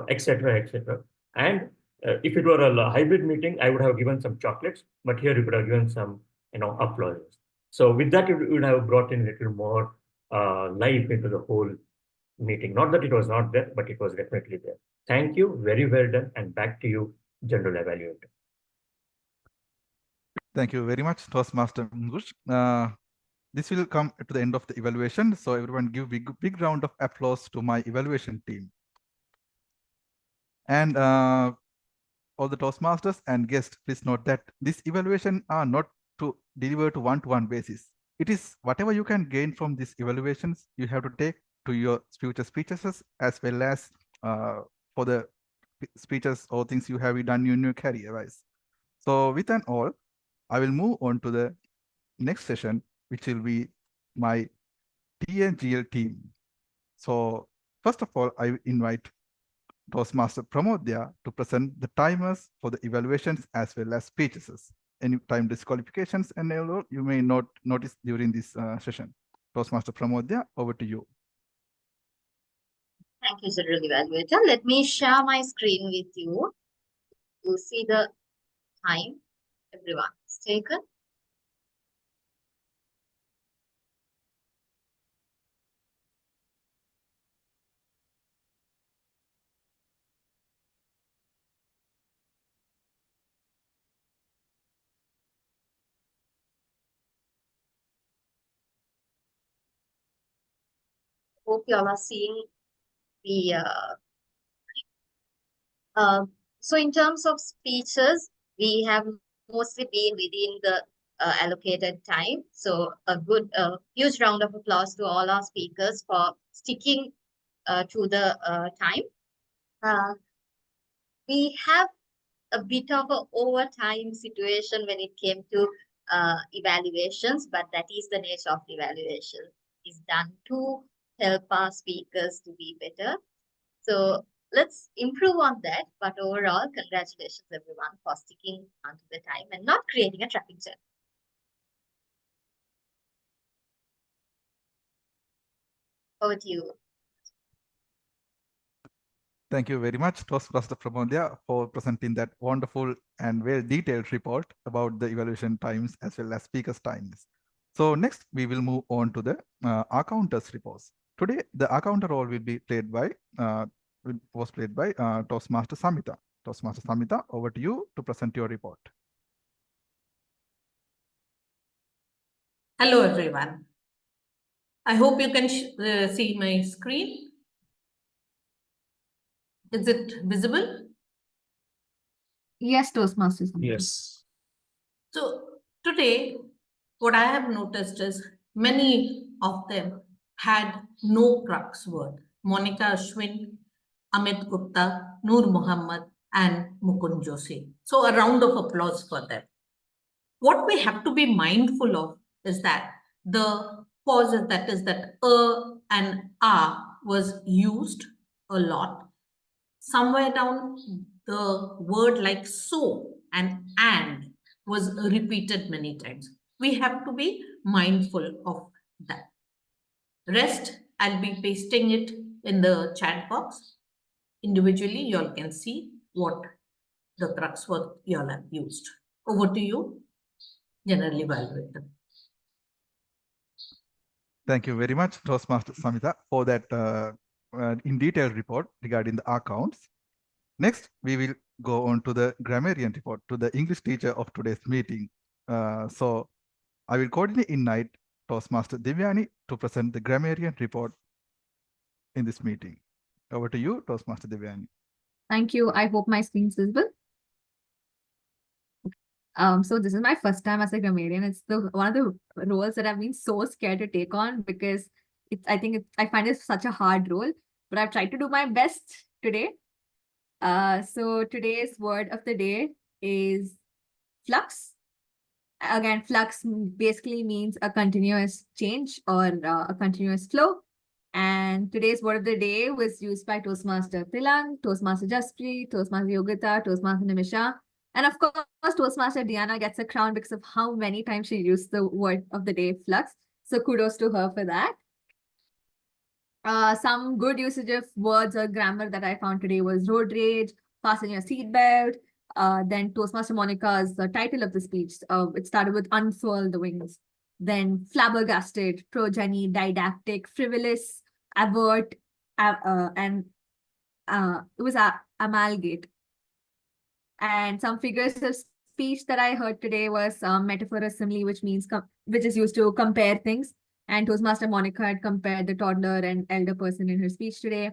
etc., etc. And if it were a hybrid meeting, I would have given some chocolates, but here you could have given some, applause. So with that, you would have brought in a little more life into the whole meeting. Not that it was not there, but it was definitely there. Thank you. Very well done. And back to you, General Evaluator. Thank you very much, Toastmaster Ngush. This will come to the end of the evaluation. So everyone give big round of applause to my evaluation team. And all the Toastmasters and guests, please note that this evaluation are not to deliver to one-to-one basis. It is whatever you can gain from these evaluations, you have to take to your future speeches, as well as for the speeches or things you have done in your career, right? So with an all, I will move on to the next session, which will be my TAGL team. So first of all, I invite Toastmaster Promodhya to present the timers for the evaluations as well as speeches. Any time disqualifications and all you may not notice during this session. Toastmaster Promodhya, over to you. Thank you, General Evaluator. Let me share my screen with you. You'll see the time everyone has taken. Hope you all are seeing the so in terms of speeches, we have mostly been within the allocated time. So a good, huge round of applause to all our speakers for sticking to the time. We have a bit of an overtime situation when it came to evaluations, but that is the nature of evaluation. It's done to help our speakers to be better. So let's improve on that. But overall, congratulations everyone for sticking onto the time and not creating a traffic jam. Over to you. Thank you very much, Toastmaster Promodhya, for presenting that wonderful and well-detailed report about the evaluation times as well as speakers' times. So next, we will move on to the accounters reports. Today, the accounter role will be played by Toastmaster Samita. Toastmaster Samita, over to you to present your report. Hello, everyone. I hope you can see my screen. Is it visible? Yes, Toastmasters. Yes. So today, what I have noticed is many of them had no crux word. Monica Ashwini, Amit Gupta, Noor Mohammed, and Mukund Joshi. So a round of applause for them. What we have to be mindful of is that the pauses, that is that and was used a lot. Somewhere down the word like so and was repeated many times. We have to be mindful of that. Rest, I'll be pasting it in the chat box. Individually, you all can see what the crux word you all have used. Over to you, General Evaluator. Thank you very much, Toastmaster Samita, for that in detail report regarding the accounts. Next, we will go on to the grammarian report, to the English teacher of today's meeting. So I will coordinate invite Toastmaster Devayani to present the grammarian report in this meeting. Over to you, Toastmaster Devayani. Thank you. I hope my screen is visible. So this is my first time as a grammarian. It's one of the roles that I've been so scared to take on because I find it such a hard role, but I've tried to do my best today. So today's word of the day is flux. Again, flux basically means a continuous change or a continuous flow. And today's word of the day was used by Toastmaster Thilanga, Toastmaster Jaspreet, Toastmaster Yogita, Toastmaster Nimshi. And of course, Toastmaster Diana gets a crown because of how many times she used the word of the day, flux. So kudos to her for that. Some good usage of words or grammar that I found today was road rage, fasten your seatbelt. Then Toastmaster Monica's the title of the speech. It started with unfurl the wings. Then flabbergasted, progeny, didactic, frivolous, avert, and it was amalgate. And some figures of speech that I heard today was metaphor or simile, which is used to compare things. And Toastmaster Monica had compared the toddler and elder person in her speech today.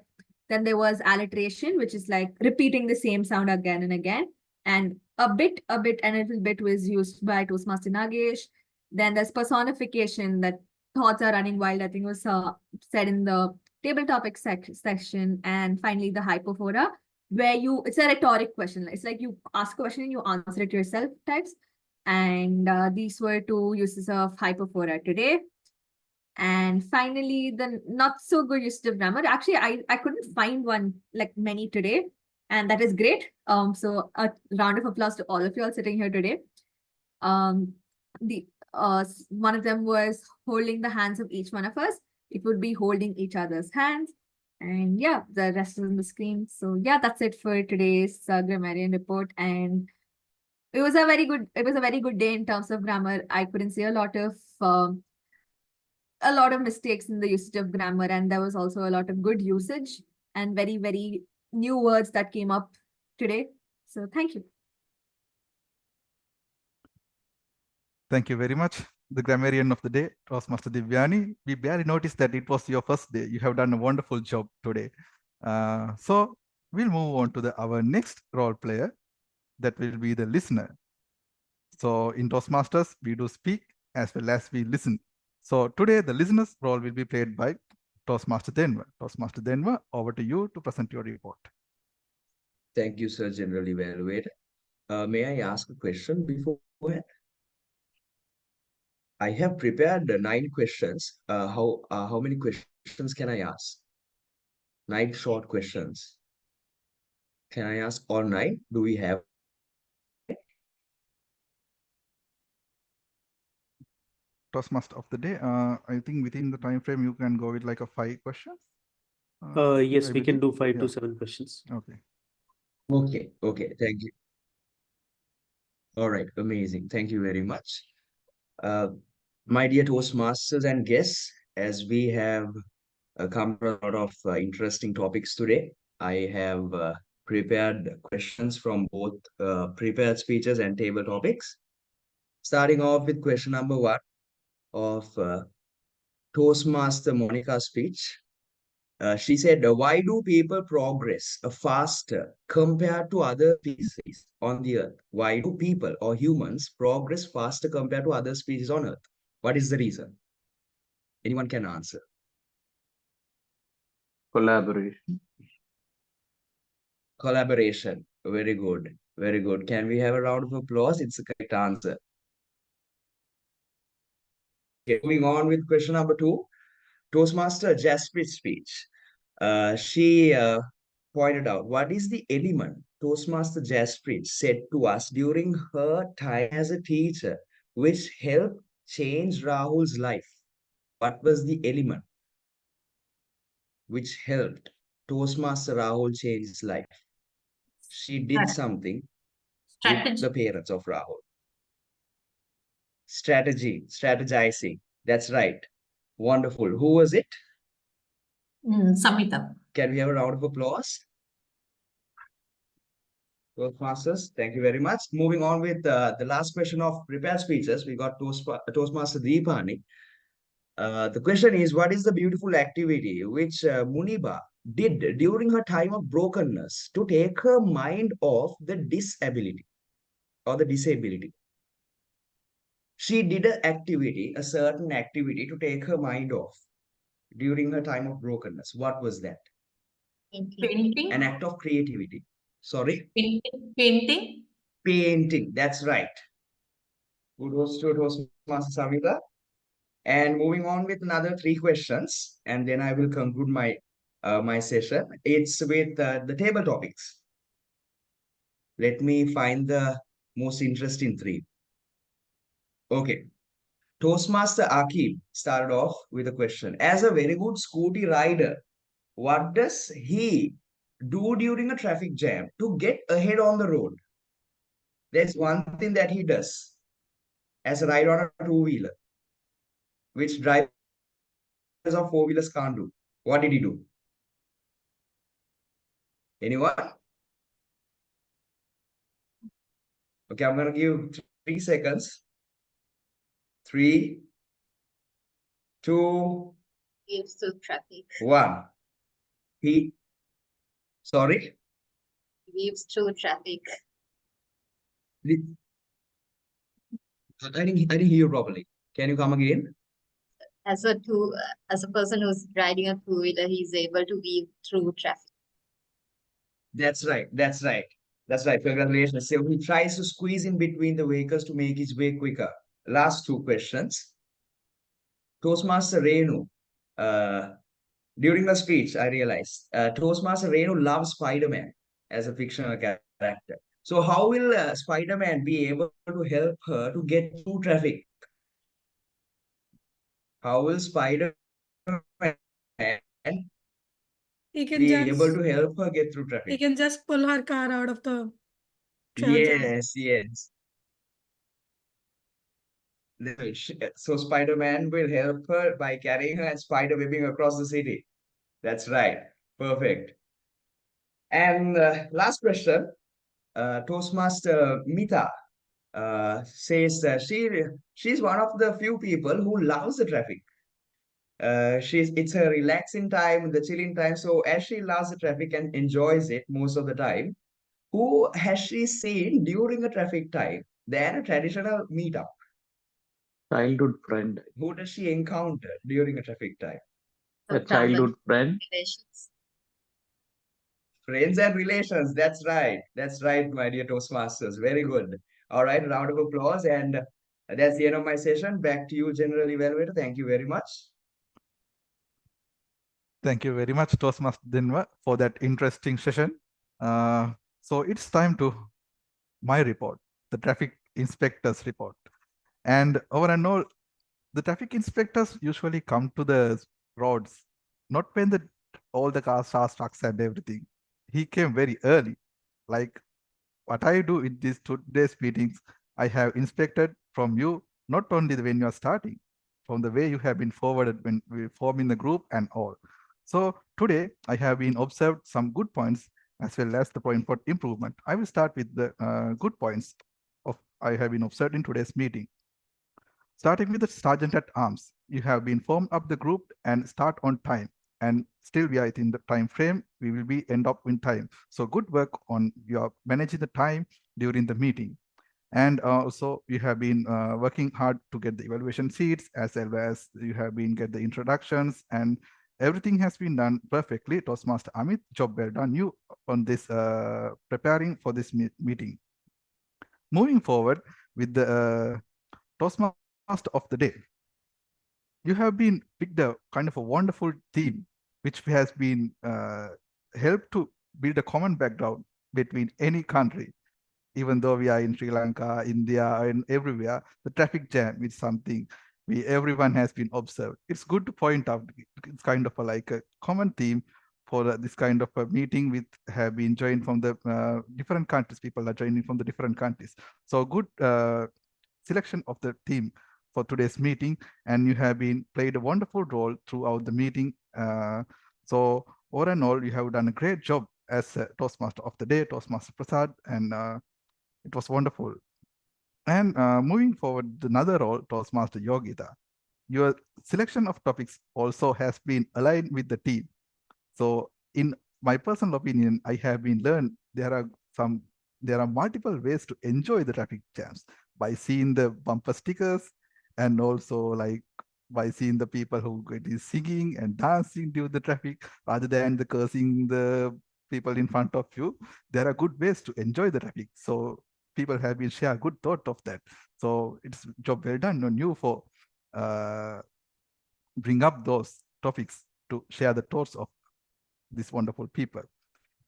Then there was alliteration, which is like repeating the same sound again and again. And a bit and a little bit was used by Toastmaster Nagesh. Then there's personification, that thoughts are running wild, I think was said in the table topic section. And finally, the hypophora, where it's a rhetoric question. It's like you ask a question and you answer it yourself types. And these were two uses of hypophora today. And finally, the not so good usage of grammar. Actually, I couldn't find one like many today, and that is great. So a round of applause to all of you all sitting here today. The one of them was holding the hands of each one of us. It would be holding each other's hands. And yeah, the rest is on the screen. So yeah, that's it for today's grammarian report. And it was a very good day in terms of grammar. I couldn't see a lot of mistakes in the usage of grammar, and there was also a lot of good usage and very, very new words that came up today. So thank you. Thank you very much. The grammarian of the day, Toastmaster Devayani. We barely noticed that it was your first day. You have done a wonderful job today. So we'll move on to our next role player. That will be the listener. So in Toastmasters, we do speak as well as we listen. So today the listener's role will be played by Toastmaster Denver. Toastmaster Denver, over to you to present your report. Thank you, Sir General Evaluator. May I ask a question beforehand? I have prepared 9 questions. How many questions can I ask? 9 short questions. Can I ask all 9? Do we have? Toastmaster of the day. I think within the time frame you can go with like a 5 questions. Yes, we can do 5 to 7 questions. Okay. Okay. Thank you. All right. Amazing. Thank you very much. My dear Toastmasters and guests, as we have come to a lot of interesting topics today, I have prepared questions from both prepared speeches and table topics. Starting off with question number 1 of Toastmaster Monica's speech. She said, why do people progress faster compared to other species on the earth? Why do people or humans progress faster compared to other species on earth? What is the reason? Anyone can answer. Collaboration. Collaboration. Very good. Very good. Can we have a round of applause? It's a correct answer. Okay, moving on with question number 2. Toastmaster Jaspreet's speech. She pointed out what is the element Toastmaster Jaspreet said to us during her time as a teacher which helped change Rahul's life. What was the element which helped Toastmaster Rahul change his life? She did something with the parents of Rahul. Strategizing. That's right. Wonderful. Who was it? Samita. Can we have a round of applause? Toastmasters, thank you very much. Moving on with the last question of prepared speeches, we got Toastmaster Deepani. The question is, what is the beautiful activity which Muniba did during her time of brokenness to take her mind off the disability or the disability? She did a certain activity to take her mind off during her time of brokenness. What was that? Painting. An act of creativity. Sorry? Painting. Painting. That's right. Kudos to Toastmaster Samita. And moving on with another 3 questions, and then I will conclude my my session. It's with the table topics. Let me find the most interesting 3. Okay. Toastmaster Akib started off with a question. As a very good scooty rider, what does he do during a traffic jam to get ahead on the road? There's one thing that he does as a rider on a 2-wheeler, which drivers of 4-wheelers can't do. What did he do? Anyone? Okay, I'm going to give 3 seconds. 3, 2, Gives to traffic. 1. Sorry? Weaves through traffic. I didn't hear you properly. Can you come again? As a person who's riding a 2-wheeler, he's able to weave through traffic. That's right. That's right. That's right. Congratulations. So he tries to squeeze in between the vehicles to make his way quicker. Last 2 questions. Toastmaster Renu, during the speech, I realized Toastmaster Renu loves Spider-Man as a fictional character. So how will Spider-Man be able to help her to get through traffic? How will Spider-Man He can be able just to help her get through he traffic? can just pull her car out of the traffic. Yes, yes. So Spider-Man will help her by carrying her and spider-webbing across the city. That's right. Perfect. And last question, Toastmaster Mita says that she's one of the few people who loves the traffic. It's a relaxing time, the chilling time. So as she loves the traffic and enjoys it most of the time, who has she seen during a traffic time than a traditional meetup? Childhood friend. Who does she encounter during a traffic time? A childhood friend. Relations. Friends and relations. That's right. That's right, my dear Toastmasters. Very good. All right, round of applause. And that's the end of my session. Back to you, General Evaluator. Thank you very much. Thank you very much, Toastmaster Dinwa, for that interesting session. So it's time to my report, the traffic inspector's report. And over and all, the traffic inspectors usually come to the roads, not when all the cars are trucks and everything. He came very early. Like what I do in these today's meetings, I have inspected from you, not only when you are starting, from the way you have been forwarded when we form in the group and all. So today I have been observed some good points as well as the point for improvement. I will start with the good points of I have been observed in today's meeting. Starting with the Sergeant at Arms, you have been formed up the group and start on time. And still we are in the time frame, we will be end up in time. So good work on your managing the time during the meeting. And also you have been working hard to get the evaluation sheets as well as you have been get the introductions and everything has been done perfectly. Toastmaster Amit, job well done you on this preparing for this meeting. Moving forward with the Toastmaster of the day. You have been picked a kind of a wonderful theme, which has been helped to build a common background between any country. Even though we are in Sri Lanka, India, and everywhere, the traffic jam is something everyone has been observed. It's good to point out. It's kind of like a common theme for this kind of a meeting with have been joined from the different countries. People are joining from the different countries. So good selection of the theme for today's meeting, and you have been played a wonderful role throughout the meeting. So all in all, you have done a great job as a Toastmaster of the day, Toastmaster Prasad, and it was wonderful. And moving forward, another role, Toastmaster Yogita. Your selection of topics also has been aligned with the team. So in my personal opinion, I have been learned there are multiple ways to enjoy the traffic jams by seeing the bumper stickers and also like by seeing the people who is singing and dancing during the traffic rather than the cursing the people in front of you. There are good ways to enjoy the traffic. So people have been share good thought of that. So it's job well done on you for bring up those topics to share the thoughts of these wonderful people.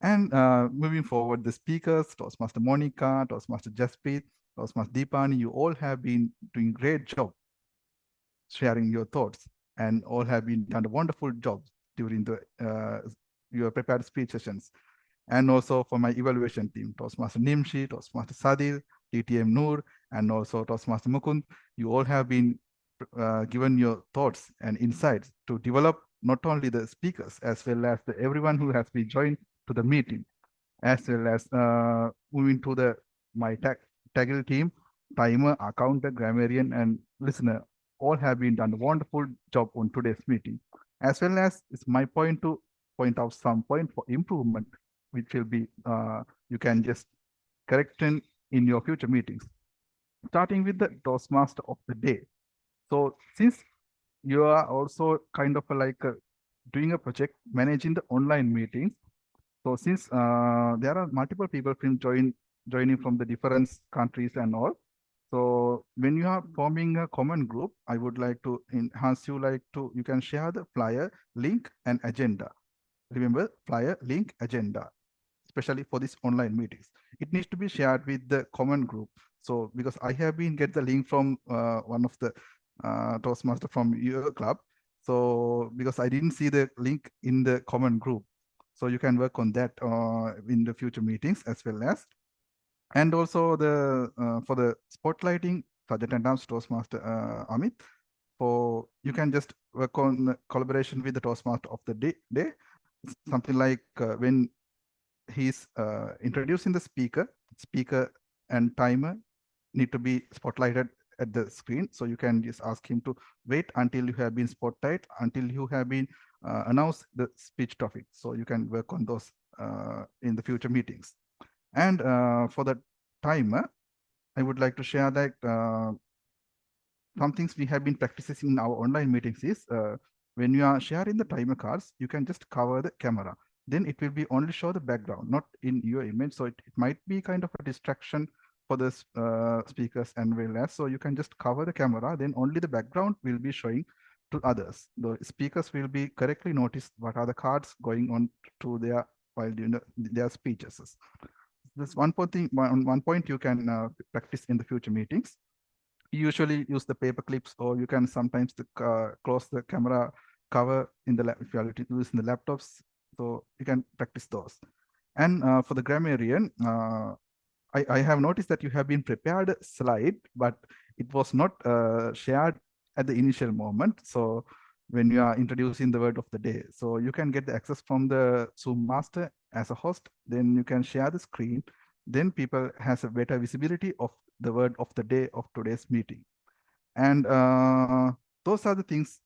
And moving forward, the speakers, Toastmaster Monica, Toastmaster Jaspreet, Toastmaster Deepani, you all have been doing great job sharing your thoughts and all have been done a wonderful job during the your prepared speech sessions. And also for my evaluation team, Toastmaster Nimshi, Toastmaster Sadil, TTM Noor, and also Toastmaster Mukund, you all have been given your thoughts and insights to develop not only the speakers as well as everyone who has been joined to the meeting, as well as moving to my TAGL team, timer, accounter, grammarian, and listener, all have been done a wonderful job on today's meeting. As well as it's my point to point out some point for improvement, which will be you can just correct in your future meetings. Starting with the Toastmaster of the day. So since you are also kind of like doing a project managing the online meetings, so since there are multiple people from joining from the different countries and all, So when you are forming a common group, I would like to enhance you can share the flyer, link, and agenda. Remember, flyer, link, agenda, especially for this online meetings. It needs to be shared with the common group. So because I have been get the link from one of the Toastmaster from your club. So because I didn't see the link in the common group. So you can work on that in the future meetings as well as. And also the for the spotlighting, Sergeant and Arms Toastmaster Amit, for you can just work on the collaboration with the Toastmaster of the day. Something like when he's introducing the speaker and timer need to be spotlighted at the screen. So you can just ask him to wait until you have been spotlight, until you have been announced the speech topic. So you can work on those in the future meetings. And for the timer, I would like to share that some things we have been practicing in our online meetings is when you are sharing the timer cards, you can just cover the camera. Then it will be only show the background, not in your image. So it might be kind of a distraction for the speakers and well as. So you can just cover the camera, then only the background will be showing to others. The speakers will be correctly notice what are the cards going on to their while doing their speeches. This one point you can practice in the future meetings. You usually use the paper clips, or you can sometimes close the camera cover in the if you are using the laptops. So you can practice those. And for the Grammarian, I have noticed that you have been prepared a slide, but it was not shared at the initial moment. So when you are introducing the word of the day, so you can get the access from the Zoom master as a host, then you can share the screen. Then people has a better visibility of the word of the day of today's meeting. And those are the things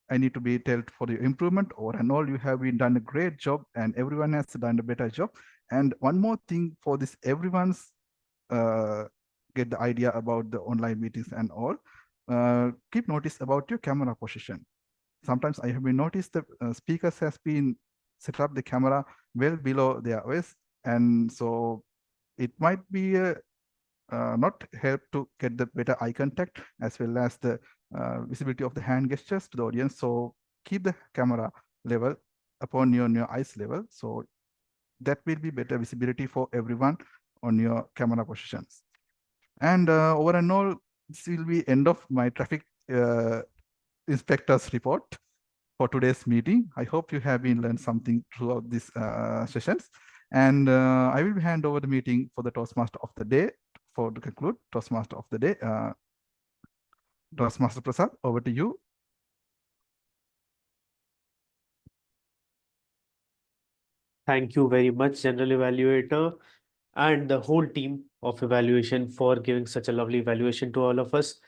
I need to be told for your improvement. Or and all, you have been done a great job, and everyone has done a better job. And one more thing for this, everyone's get the idea about the online meetings and all. Keep notice about your camera position. Sometimes I have been noticed the speakers has been set up the camera well below their waist, and so it might be not help to get the better eye contact as well as the visibility of the hand gestures to the audience. So keep the camera level upon your eyes level. So that will be better visibility for everyone on your camera positions. And over and all, this will be end of my traffic inspector's report for today's meeting. I hope you have been learned something throughout these sessions. And I will hand over the meeting for the Toastmaster of the day to conclude. Toastmaster of the day, Toastmaster Prasad, over to you. Thank you very much, General Evaluator, and the whole team of evaluation for giving such a lovely evaluation to all of us.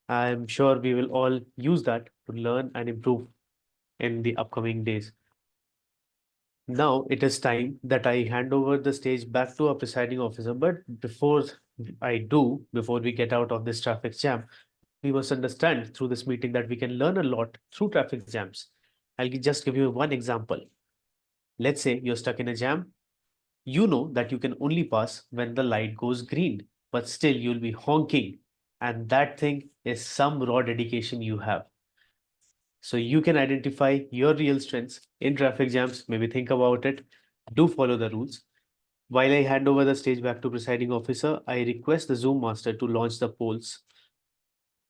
I'm sure we will all use that to learn and improve in the upcoming days. Now it is time that I hand over the stage back to our presiding officer. But before we get out of this traffic jam, we must understand through this meeting that we can learn a lot through traffic jams. I'll just give you one example. Let's say you're stuck in a jam. You know that you can only pass when the light goes green, but still you'll be honking. And that thing is some raw dedication you have. So you can identify your real strengths in traffic jams. Maybe think about it. Do follow the rules. While I hand over the stage back to presiding officer, I request the Zoom master to launch the polls.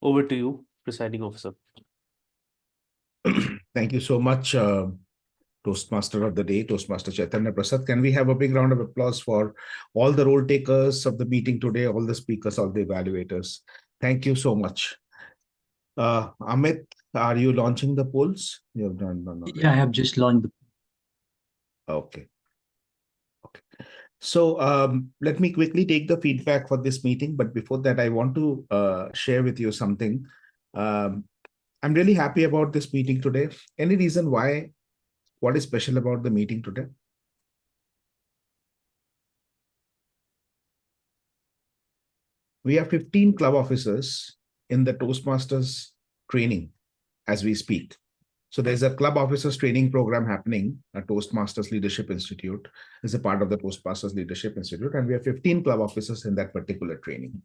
Over to you, presiding officer. Thank you so much, Toastmaster of the day, Toastmaster Chaitanya Prasad. Can we have a big round of applause for all the role takers of the meeting today, all the speakers, all the evaluators? Thank you so much. Amit, are you launching the polls? You have done. No, yeah, I have just launched the. Okay. So let me quickly take the feedback for this meeting. But before that, I want to share with you something. I'm really happy about this meeting today. Any reason why? What is special about the meeting today? We have 15 club officers in the Toastmasters training as we speak. So there's a club officers training program happening at Toastmasters Leadership Institute. Is a part of the Toastmasters Leadership Institute, and we have 15 club officers in that particular training.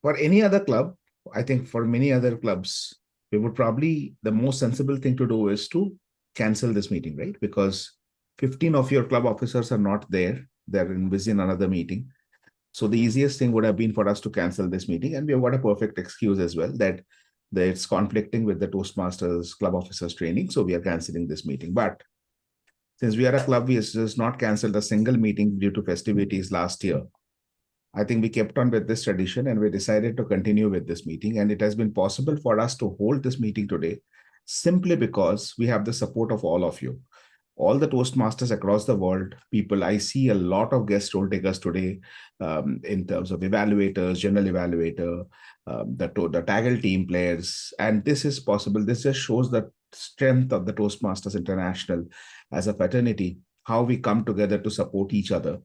For any other club, I think for many other clubs, we would probably, the most sensible thing to do is to cancel this meeting, right? Because 15 of your club officers are not there. They're busy in another meeting. So the easiest thing would have been for us to cancel this meeting. And we have got a perfect excuse as well that it's conflicting with the Toastmasters club officers training. So we are canceling this meeting. But since we are a club, we have just not canceled a single meeting due to festivities last year. I think we kept on with this tradition and we decided to continue with this meeting. And it has been possible for us to hold this meeting today simply because we have the support of all of you. All the Toastmasters across the world, people, I see a lot of guest role takers today in terms of evaluators, general evaluator, the TAGL team players. And this is possible. This just shows the strength of the Toastmasters International as a fraternity, how we come together to support each other.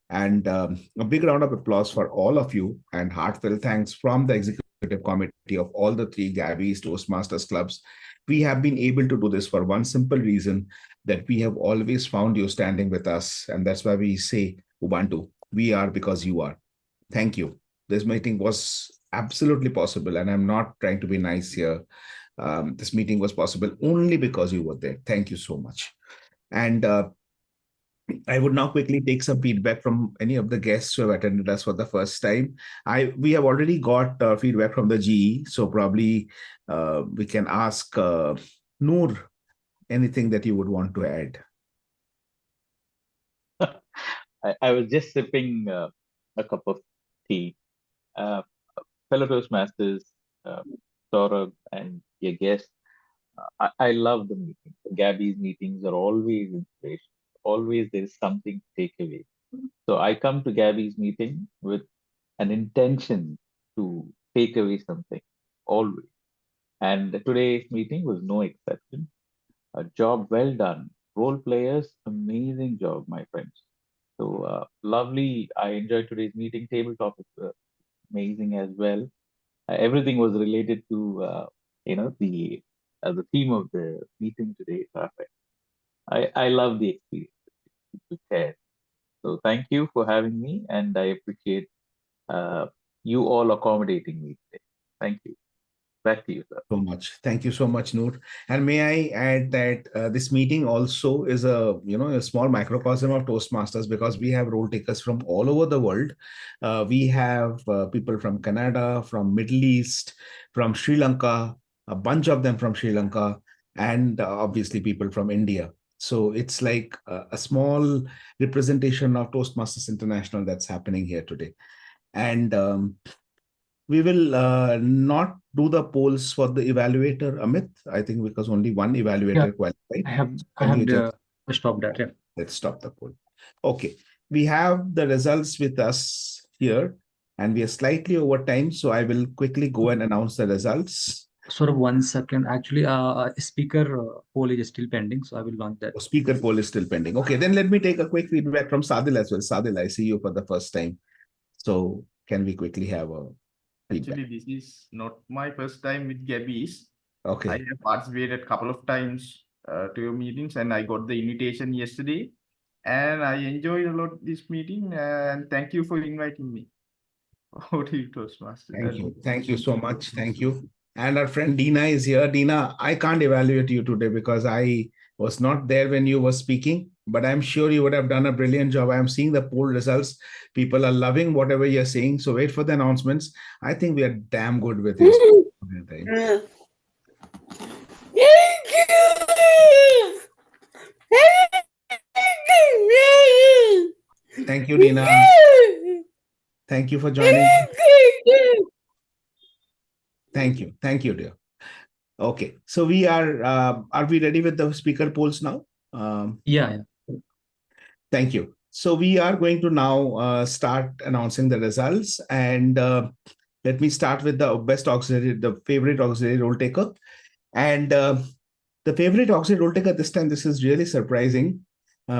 And a big round of applause for all of you and heartfelt thanks from the executive committee of all the 3 Gabbys Toastmasters clubs. We have been able to do this for one simple reason, that we have always found you standing with us. And that's why we say, Ubuntu, we are because you are. Thank you. This meeting was absolutely possible. And I'm not trying to be nice here. This meeting was possible only because you were there. Thank you so much. And I would now quickly take some feedback from any of the guests who have attended us for the first time. We have already got feedback from the GE, so probably we can ask Noor anything that you would want to add. I was just sipping a cup of tea. Fellow Toastmasters, Saurabh and your guests, I love the meetings. The Gabbys meetings are always inspiration. Always there is something to take away. So I come to Gabby's meeting with an intention to take away something, always. And today's meeting was no exception. A job well done. Role players, amazing job, my friends. So lovely. I enjoyed today's meeting. Table topics were amazing as well. Everything was related to the theme of the meeting today. Perfect. I love the experience to share. So thank you for having me, and I appreciate you all accommodating me today. Thank you. Back to you, sir. So much. Thank you so much, Noor. And may I add that this meeting also is a small microcosm of Toastmasters, because we have role takers from all over the world. We have people from Canada, from Middle East, from Sri Lanka, a bunch of them from Sri Lanka, and obviously people from India. So it's like a small representation of Toastmasters International that's happening here today. And we will not do the polls for the evaluator, Amit, I think, because only one evaluator qualified. I have stopped that. Yeah. Let's stop the poll. Okay. We have the results with us here, and we are slightly over time. So I will quickly go and announce the results. Sort of 1 second. Actually, speaker poll is still pending, so I will launch that. Speaker poll is still pending. Okay, then let me take a quick feedback from Sadil as well. Sadil, I see you for the first time. So can we quickly have a feedback? Actually, this is not my first time with Gabbys. Okay. I have participated a couple of times to your meetings, and I got the invitation yesterday. And I enjoyed a lot this meeting, and thank you for inviting me. Over to you, Toastmaster. Thank you. Thank you so much. Thank you. And our friend Dina is here. Dina, I can't evaluate you today because I was not there when you were speaking, but I'm sure you would have done a brilliant job. I'm seeing the poll results. People are loving whatever you're saying. So wait for the announcements. I think we are damn good with this. Thank you, Dina. Thank you for joining. Thank you. Thank you, dear. Okay. So we are we ready with the speaker polls now? Yeah. Thank you. So we are going to now start announcing the results. And let me start with the best auxiliary, the favorite auxiliary role taker. And the favorite auxiliary role taker this time, this is really surprising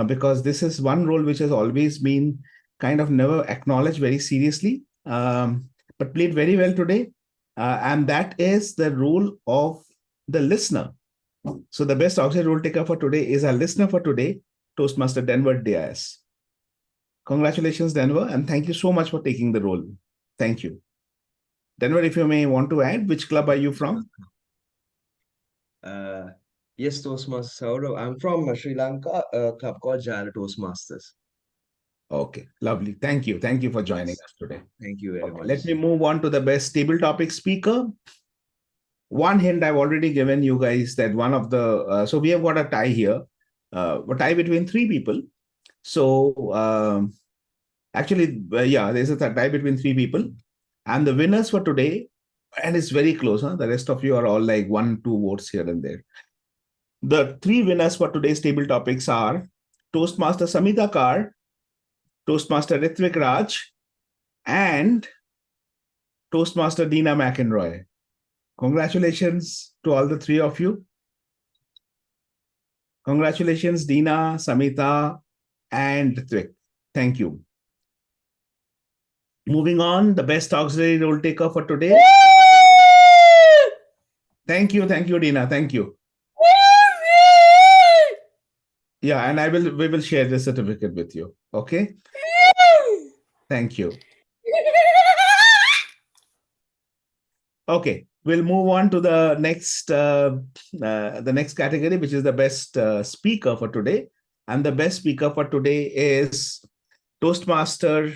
because this is one role which has always been kind of never acknowledged very seriously, but played very well today. And that is the role of the listener. So the best auxiliary role taker for today is our listener for today, Toastmaster Denver Diaz. Congratulations, Denver, and thank you so much for taking the role. Thank you. Denver, if you may want to add, which club are you from? Yes, Toastmasters. I'm from Sri Lanka, a club called Jayala Toastmasters. Okay, lovely. Thank you. Thank you for joining us today. Thank you very much. Let me move on to the best table topic speaker. One hint I've already given you guys that one of the, so we have got a tie here, a tie between three people. So actually, yeah, there's a tie between three people. And the winners for today, and it's very close, huh? The rest of you are all like 1-2 votes here and there. The three winners for today's table topics are Toastmaster Samita Kar, Toastmaster Ritvik Raj, and Toastmaster Deena McEnroy. Congratulations to all the three of you. Congratulations, Deena, Samita, and Ritvik. Thank you. Moving on, the best auxiliary role taker for today. Thank you, Deena. Thank you. Yeah, and we will share the certificate with you. Okay. Thank you. Okay, we'll move on to the next category, which is the best speaker for today. And the best speaker for today is Toastmaster,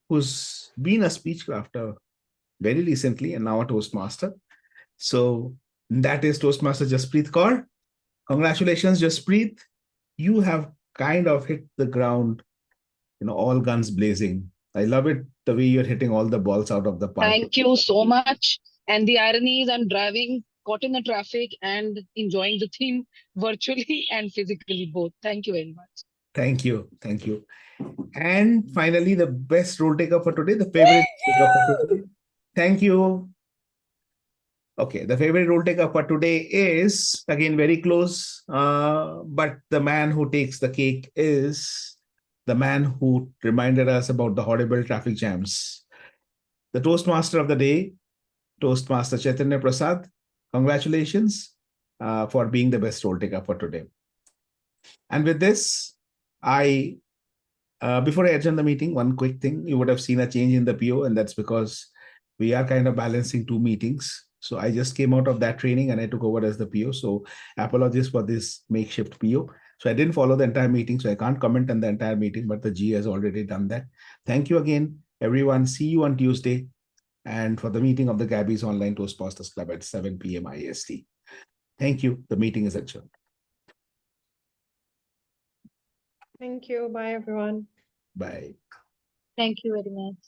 who's been a speech crafter very recently and now a Toastmaster. So that is Toastmaster Jaspreet Kaur. Congratulations, Jaspreet. You have kind of hit the ground, all guns blazing. I love it, the way you're hitting all the balls out of the park. Thank you so much. And the irony is I'm driving, caught in the traffic and enjoying the theme virtually and physically both. Thank you very much. Thank you. Thank you. And finally, the best role taker for today, the favorite taker for today. Thank you. Okay, the favorite role taker for today is, again, very close, but the man who takes the cake is the man who reminded us about the horrible traffic jams. The Toastmaster of the day, Toastmaster Chaitanya Prasad. Congratulations for being the best role taker for today. And with this, before I adjourn the meeting, one quick thing. You would have seen a change in the PO, and that's because we are kind of balancing two meetings. So I just came out of that training and I took over as the PO. So apologies for this makeshift PO. So I didn't follow the entire meeting, so I can't comment on the entire meeting, but the G has already done that. Thank you again, everyone. See you on Tuesday and for the meeting of the Gabbys Online Toastmasters Club at 7 p.m. IST. Thank you. The meeting is adjourned. Thank you. Bye, everyone. Bye. Thank you very much.